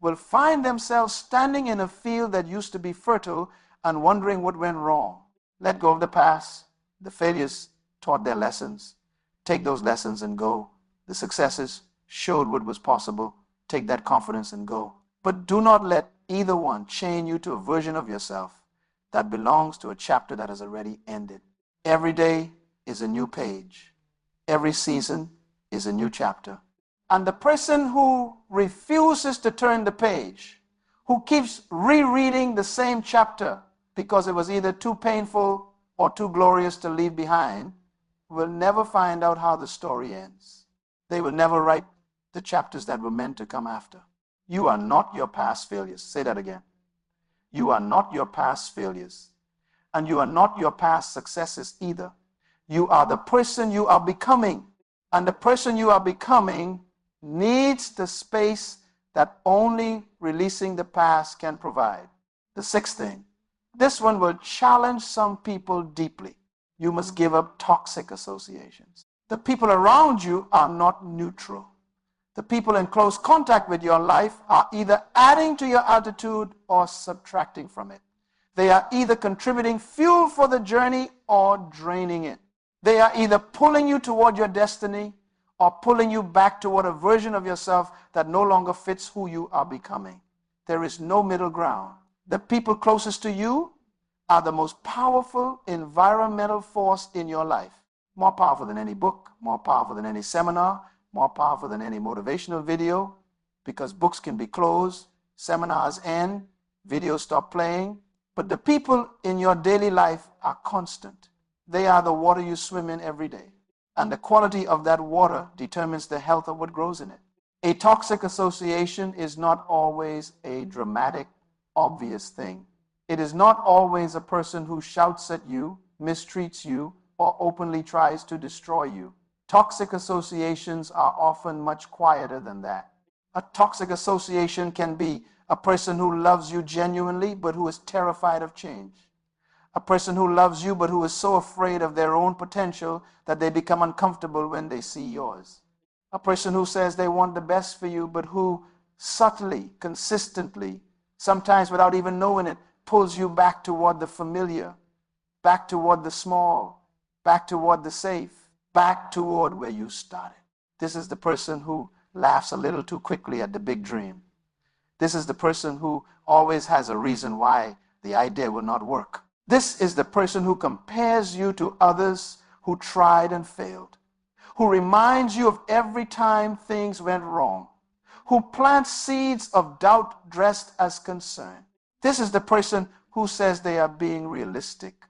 will find themselves standing in a field that used to be fertile and wondering what went wrong. Let go of the past. The failures taught their lessons. Take those lessons and go. The successes showed what was possible. Take that confidence and go. But do not let either one chain you to a version of yourself that belongs to a chapter that has already ended. Every day is a new page. Every season is a new chapter. And the person who refuses to turn the page, who keeps rereading the same chapter because it was either too painful or too glorious to leave behind, will never find out how the story ends. They will never write the chapters that were meant to come after. You are not your past failures. Say that again. You are not your past failures. And you are not your past successes either. You are the person you are becoming. And the person you are becoming needs the space that only releasing the past can provide. The sixth thing. This one will challenge some people deeply. You must give up toxic associations. The people around you are not neutral. The people in close contact with your life are either adding to your altitude or subtracting from it. They are either contributing fuel for the journey or draining it. They are either pulling you toward your destiny or pulling you back toward a version of yourself that no longer fits who you are becoming. There is no middle ground. The people closest to you are the most powerful environmental force in your life. More powerful than any book, more powerful than any seminar, more powerful than any motivational video, because books can be closed, seminars end, videos stop playing. But the people in your daily life are constant. They are the water you swim in every day. And the quality of that water determines the health of what grows in it. A toxic association is not always a dramatic, obvious thing. It is not always a person who shouts at you, mistreats you, or openly tries to destroy you. Toxic associations are often much quieter than that. A toxic association can be a person who loves you genuinely but who is terrified of change. A person who loves you but who is so afraid of their own potential that they become uncomfortable when they see yours. A person who says they want the best for you but who subtly, consistently, sometimes without even knowing it, pulls you back toward the familiar, back toward the small, back toward the safe, back toward where you started. This is the person who laughs a little too quickly at the big dream. This is the person who always has a reason why the idea will not work. This is the person who compares you to others who tried and failed, who reminds you of every time things went wrong, who plants seeds of doubt dressed as concern. This is the person who says they are being realistic,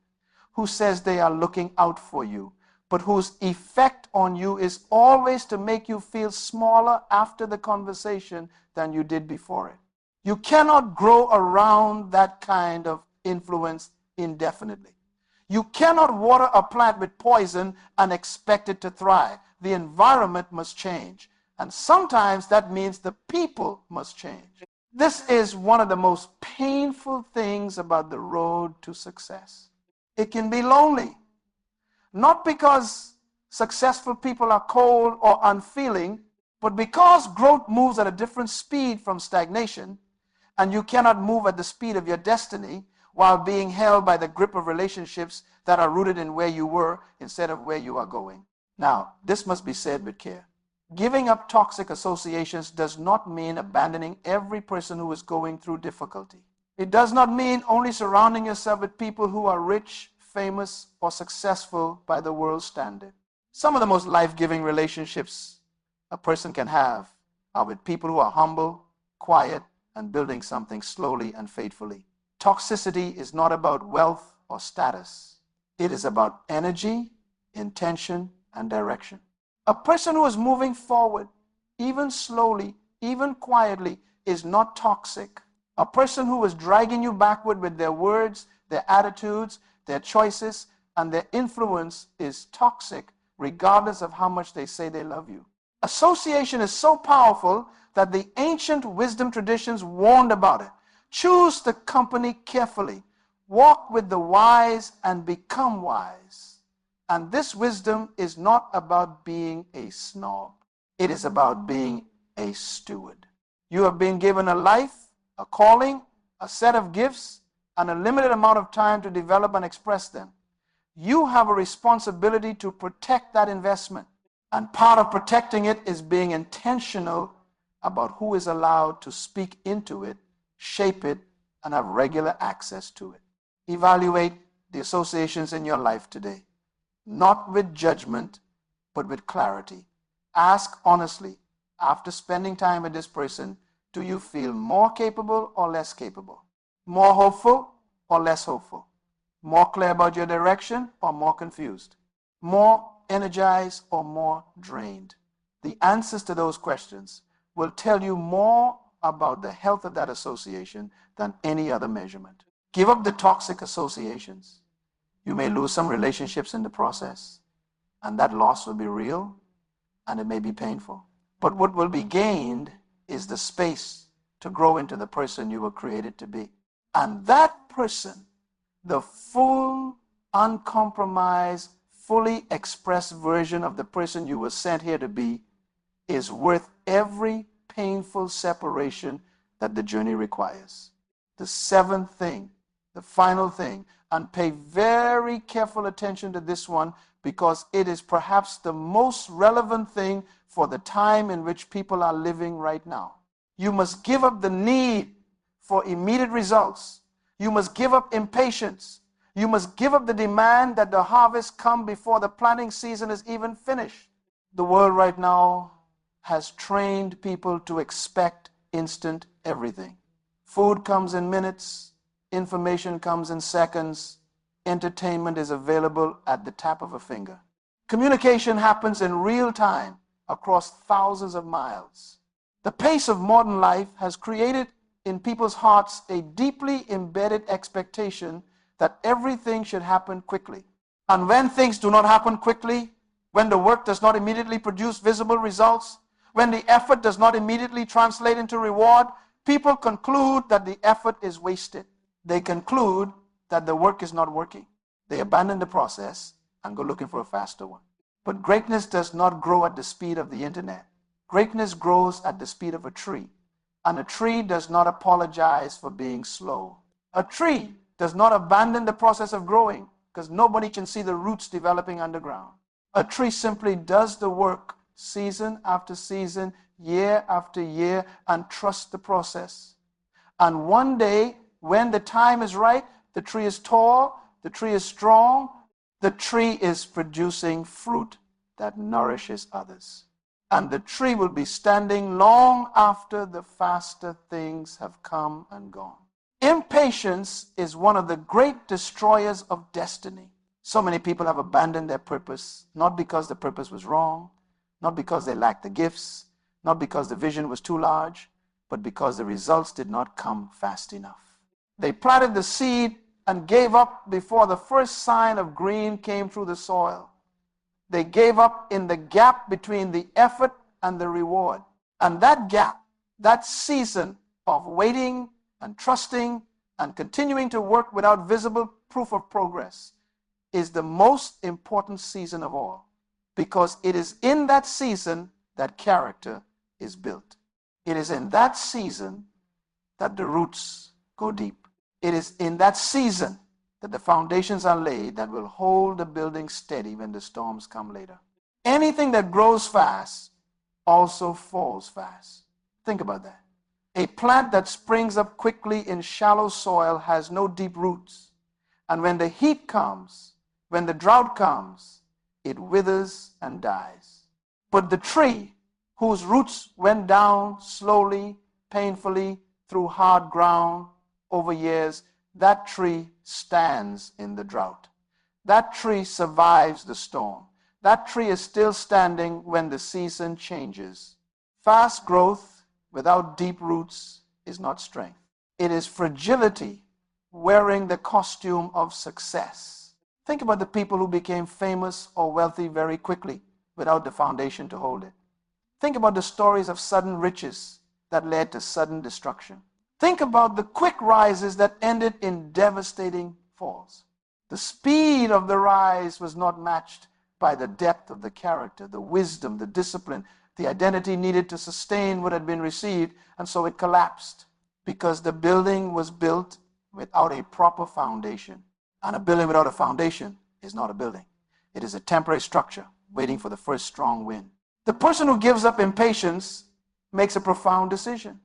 who says they are looking out for you, but whose effect on you is always to make you feel smaller after the conversation than you did before it. You cannot grow around that kind of influence indefinitely. You cannot water a plant with poison and expect it to thrive. The environment must change. And sometimes that means the people must change. This is one of the most painful things about the road to success. It can be lonely. Not because successful people are cold or unfeeling, but because growth moves at a different speed from stagnation, and you cannot move at the speed of your destiny while being held by the grip of relationships that are rooted in where you were instead of where you are going. Now, this must be said with care. Giving up toxic associations does not mean abandoning every person who is going through difficulty. It does not mean only surrounding yourself with people who are rich, famous, or successful by the world's standard. Some of the most life-giving relationships a person can have are with people who are humble, quiet, and building something slowly and faithfully. Toxicity is not about wealth or status. It is about energy, intention, and direction. A person who is moving forward, even slowly, even quietly, is not toxic. A person who is dragging you backward with their words, their attitudes, their choices, and their influence is toxic, regardless of how much they say they love you. Association is so powerful that the ancient wisdom traditions warned about it. Choose the company carefully. Walk with the wise and become wise. And this wisdom is not about being a snob. It is about being a steward. You have been given a life, a calling, a set of gifts, and a limited amount of time to develop and express them. You have a responsibility to protect that investment. And part of protecting it is being intentional about who is allowed to speak into it, shape it, and have regular access to it. Evaluate the associations in your life today, not with judgment, but with clarity. Ask honestly, after spending time with this person, do you feel more capable or less capable? More hopeful or less hopeful? More clear about your direction or more confused? More energized or more drained? The answers to those questions will tell you more about the health of that association than any other measurement. Give up the toxic associations. You may lose some relationships in the process, and that loss will be real, and it may be painful. But what will be gained is the space to grow into the person you were created to be. And that person, the full, uncompromised, fully expressed version of the person you were sent here to be, is worth every painful separation that the journey requires. The seventh thing, the final thing, and pay very careful attention to this one because it is perhaps the most relevant thing for the time in which people are living right now. You must give up the need for immediate results. You must give up impatience. You must give up the demand that the harvest come before the planting season is even finished. The world right now has trained people to expect instant everything. Food comes in minutes, information comes in seconds, entertainment is available at the tap of a finger. Communication happens in real time across thousands of miles. The pace of modern life has created in people's hearts a deeply embedded expectation that everything should happen quickly. And when things do not happen quickly, when the work does not immediately produce visible results, when the effort does not immediately translate into reward, people conclude that the effort is wasted. They conclude that the work is not working. They abandon the process and go looking for a faster one. But greatness does not grow at the speed of the internet. Greatness grows at the speed of a tree. And a tree does not apologize for being slow. A tree does not abandon the process of growing because nobody can see the roots developing underground. A tree simply does the work season after season, year after year, and trust the process. And one day, when the time is right, the tree is tall, the tree is strong, the tree is producing fruit that nourishes others. And the tree will be standing long after the faster things have come and gone. Impatience is one of the great destroyers of destiny. So many people have abandoned their purpose, not because the purpose was wrong, not because they lacked the gifts, not because the vision was too large, but because the results did not come fast enough. They planted the seed and gave up before the first sign of green came through the soil. They gave up in the gap between the effort and the reward. And that gap, that season of waiting and trusting and continuing to work without visible proof of progress, is the most important season of all, because it is in that season that character is built. It is in that season that the roots go deep. It is in that season that the foundations are laid that will hold the building steady when the storms come later. Anything that grows fast also falls fast. Think about that. A plant that springs up quickly in shallow soil has no deep roots. And when the heat comes, when the drought comes, it withers and dies. But the tree whose roots went down slowly, painfully, through hard ground over years, that tree stands in the drought. That tree survives the storm. That tree is still standing when the season changes. Fast growth without deep roots is not strength. It is fragility wearing the costume of success. Think about the people who became famous or wealthy very quickly without the foundation to hold it. Think about the stories of sudden riches that led to sudden destruction. Think about the quick rises that ended in devastating falls. The speed of the rise was not matched by the depth of the character, the wisdom, the discipline, the identity needed to sustain what had been received, and so it collapsed because the building was built without a proper foundation. And a building without a foundation is not a building. It is a temporary structure waiting for the first strong wind. The person who gives up impatience makes a profound decision.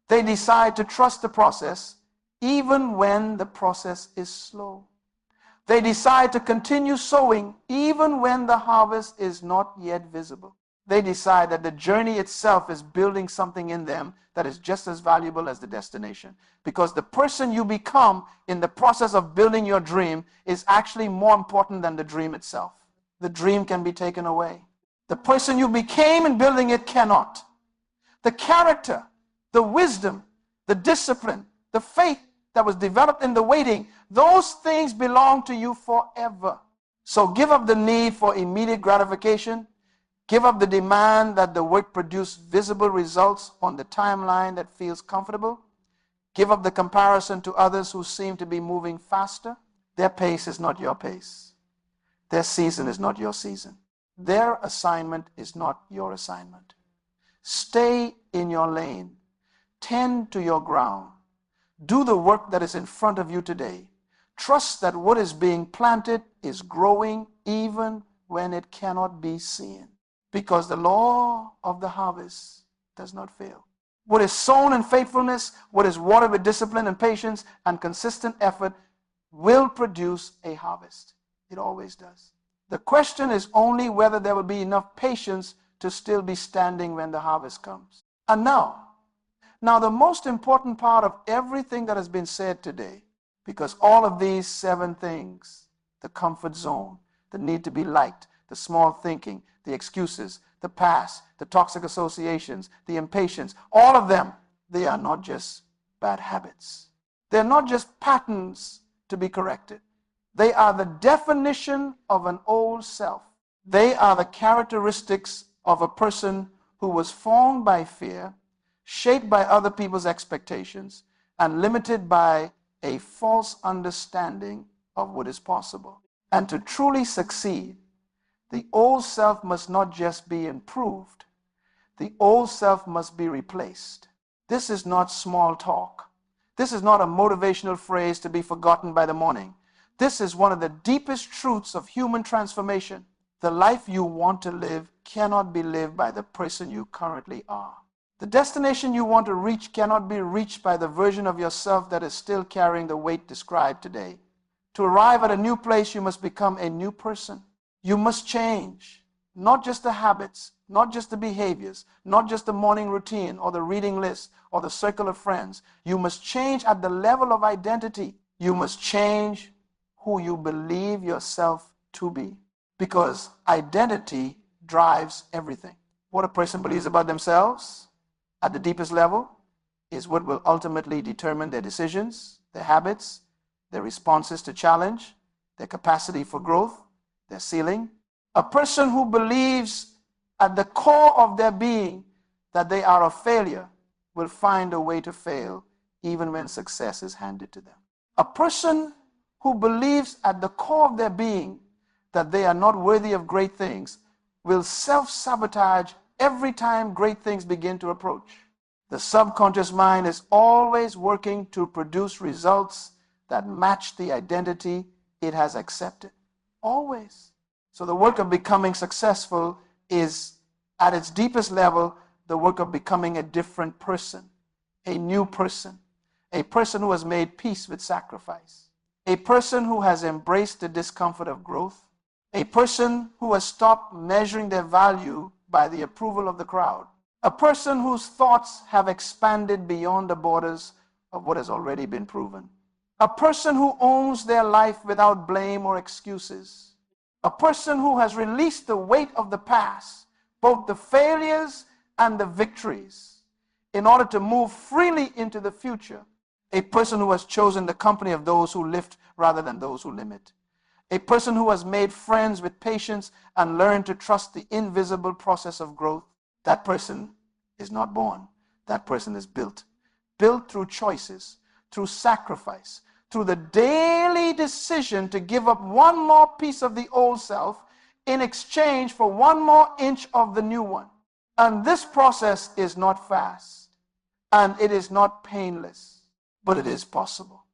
They decide to trust the process even when the process is slow. They decide to continue sowing even when the harvest is not yet visible. They decide that the journey itself is building something in them that is just as valuable as the destination. Because the person you become in the process of building your dream is actually more important than the dream itself. The dream can be taken away. The person you became in building it cannot. The character, the wisdom, the discipline, the faith that was developed in the waiting, those things belong to you forever. So give up the need for immediate gratification. Give up the demand that the work produce visible results on the timeline that feels comfortable. Give up the comparison to others who seem to be moving faster. Their pace is not your pace. Their season is not your season. Their assignment is not your assignment. Stay in your lane. Tend to your ground. Do the work that is in front of you today. Trust that what is being planted is growing even when it cannot be seen. Because the law of the harvest does not fail. What is sown in faithfulness, what is watered with discipline and patience and consistent effort will produce a harvest. It always does. The question is only whether there will be enough patience to still be standing when the harvest comes. And now the most important part of everything that has been said today, because all of these 7 things, the comfort zone, the need to be liked, the small thinking, the excuses, the past, the toxic associations, the impatience, all of them, they are not just bad habits. They're not just patterns to be corrected. They are the definition of an old self. They are the characteristics of a person who was formed by fear, shaped by other people's expectations, and limited by a false understanding of what is possible. And to truly succeed, the old self must not just be improved. The old self must be replaced. This is not small talk. This is not a motivational phrase to be forgotten by the morning. This is one of the deepest truths of human transformation. The life you want to live cannot be lived by the person you currently are. The destination you want to reach cannot be reached by the version of yourself that is still carrying the weight described today. To arrive at a new place, you must become a new person. You must change, not just the habits, not just the behaviors, not just the morning routine or the reading list or the circle of friends. You must change at the level of identity. You must change who you believe yourself to be, because identity drives everything. What a person believes about themselves at the deepest level is what will ultimately determine their decisions, their habits, their responses to challenge, their capacity for growth, their ceiling. A person who believes at the core of their being that they are a failure will find a way to fail even when success is handed to them. A person who believes at the core of their being that they are not worthy of great things will self-sabotage every time great things begin to approach. The subconscious mind is always working to produce results that match the identity it has accepted. Always. So the work of becoming successful is, at its deepest level, the work of becoming a different person, a new person, a person who has made peace with sacrifice, a person who has embraced the discomfort of growth, a person who has stopped measuring their value by the approval of the crowd, a person whose thoughts have expanded beyond the borders of what has already been proven, a person who owns their life without blame or excuses, a person who has released the weight of the past, both the failures and the victories, in order to move freely into the future, a person who has chosen the company of those who lift rather than those who limit, a person who has made friends with patience and learned to trust the invisible process of growth. That person is not born. That person is built. Built through choices, through sacrifice, through the daily decision to give up one more piece of the old self in exchange for one more inch of the new one. And this process is not fast, and it is not painless, but it is possible.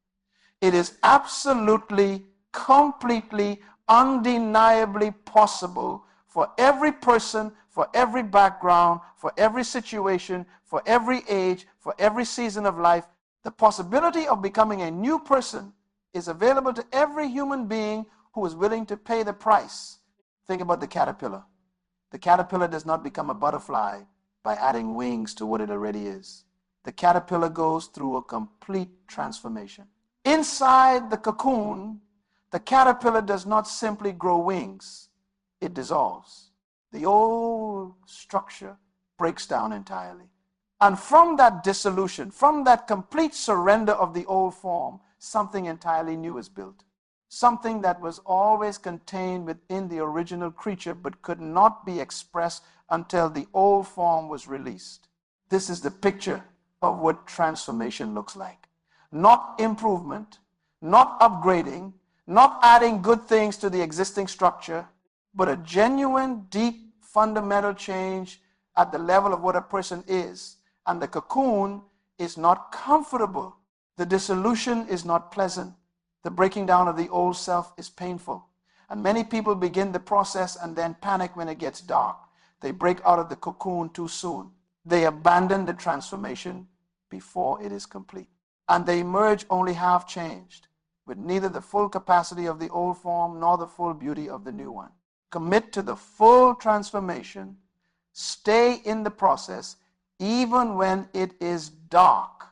It is absolutely, completely, undeniably possible for every person, for every background, for every situation, for every age, for every season of life. The possibility of becoming a new person is available to every human being who is willing to pay the price. Think about the caterpillar. The caterpillar does not become a butterfly by adding wings to what it already is. The caterpillar goes through a complete transformation. Inside the cocoon, the caterpillar does not simply grow wings. It dissolves. The old structure breaks down entirely. And from that dissolution, from that complete surrender of the old form, something entirely new is built. Something that was always contained within the original creature but could not be expressed until the old form was released. This is the picture of what transformation looks like. Not improvement, not upgrading, not adding good things to the existing structure, but a genuine, deep, fundamental change at the level of what a person is. And the cocoon is not comfortable. The dissolution is not pleasant. The breaking down of the old self is painful. And many people begin the process and then panic when it gets dark. They break out of the cocoon too soon. They abandon the transformation before it is complete. And they emerge only half changed, with neither the full capacity of the old form nor the full beauty of the new one. Commit to the full transformation. Stay in the process, even when it is dark,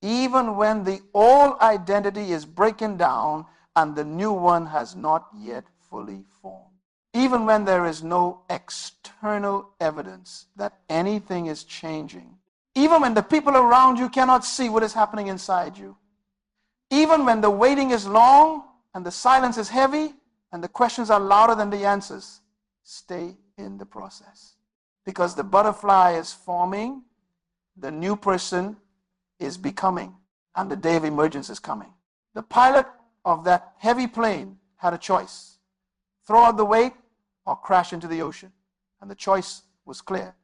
even when the old identity is breaking down and the new one has not yet fully formed. Even when there is no external evidence that anything is changing. Even when the people around you cannot see what is happening inside you. Even when the waiting is long and the silence is heavy and the questions are louder than the answers, stay in the process. Because the butterfly is forming, the new person is becoming, and the day of emergence is coming. The pilot of that heavy plane had a choice: throw out the weight or crash into the ocean. And the choice was clear.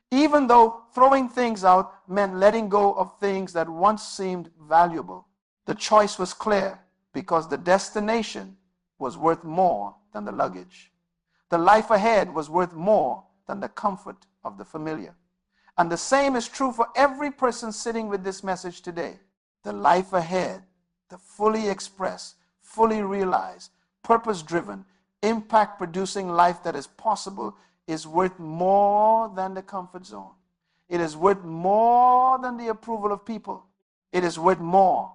Even though throwing things out meant letting go of things that once seemed valuable, the choice was clear because the destination was worth more than the luggage. The life ahead was worth more than the comfort of the familiar. And the same is true for every person sitting with this message today. The life ahead, the fully expressed, fully realized, purpose-driven, impact-producing life that is possible is worth more than the comfort zone. It is worth more than the approval of people. It is worth more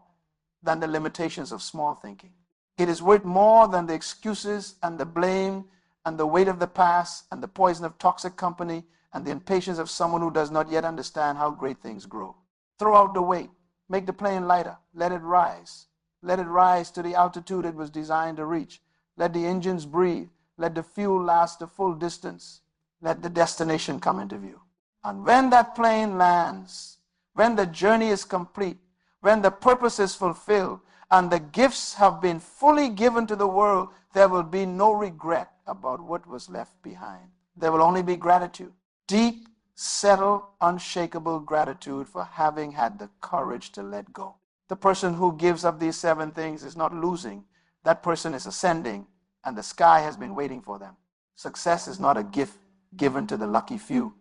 than the limitations of small thinking. It is worth more than the excuses and the blame and the weight of the past and the poison of toxic company and the impatience of someone who does not yet understand how great things grow. Throw out the weight. Make the plane lighter. Let it rise. Let it rise to the altitude it was designed to reach. Let the engines breathe. Let the fuel last the full distance. Let the destination come into view. And when that plane lands, when the journey is complete, when the purpose is fulfilled, and the gifts have been fully given to the world, there will be no regret about what was left behind. There will only be gratitude. Deep, settled, unshakable gratitude for having had the courage to let go. The person who gives up these 7 things is not losing. That person is ascending, and the sky has been waiting for them. Success is not a gift given to the lucky few.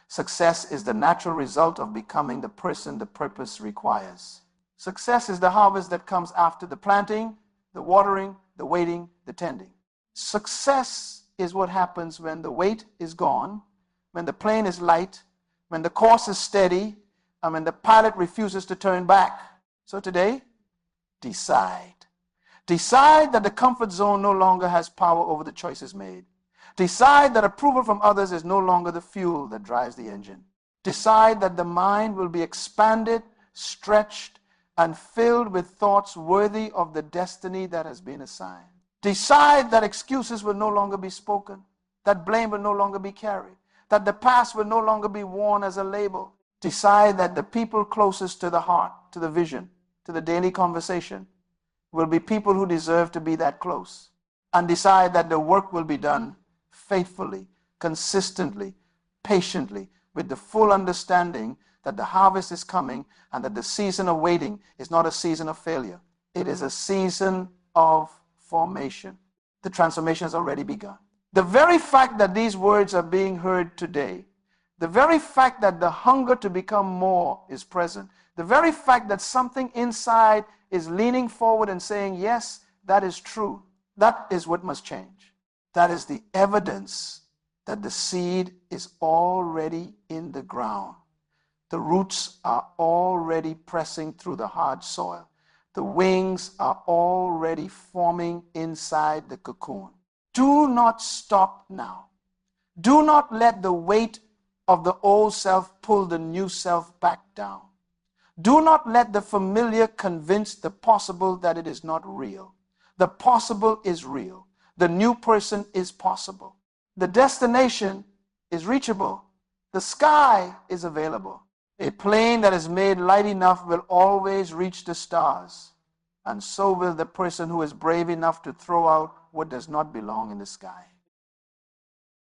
Success is the natural result of becoming the person the purpose requires. Success is the harvest that comes after the planting, the watering, the waiting, the tending. Success is what happens when the weight is gone, when the plane is light, when the course is steady, and when the pilot refuses to turn back. So today, decide. Decide that the comfort zone no longer has power over the choices made. Decide that approval from others is no longer the fuel that drives the engine. Decide that the mind will be expanded, stretched, and filled with thoughts worthy of the destiny that has been assigned. Decide that excuses will no longer be spoken, that blame will no longer be carried, that the past will no longer be worn as a label. Decide that the people closest to the heart, to the vision, to the daily conversation, will be people who deserve to be that close. And decide that the work will be done faithfully, consistently, patiently, with the full understanding that the harvest is coming and that the season of waiting is not a season of failure. It is a season of formation. The transformation has already begun. The very fact that these words are being heard today, the very fact that the hunger to become more is present, the very fact that something inside is leaning forward and saying, yes, that is true, that is what must change. That is the evidence that the seed is already in the ground. The roots are already pressing through the hard soil. The wings are already forming inside the cocoon. Do not stop now. Do not let the weight of the old self pull the new self back down. Do not let the familiar convince the possible that it is not real. The possible is real. The new person is possible. The destination is reachable. The sky is available. A plane that is made light enough will always reach the stars. And so will the person who is brave enough to throw out what does not belong in the sky.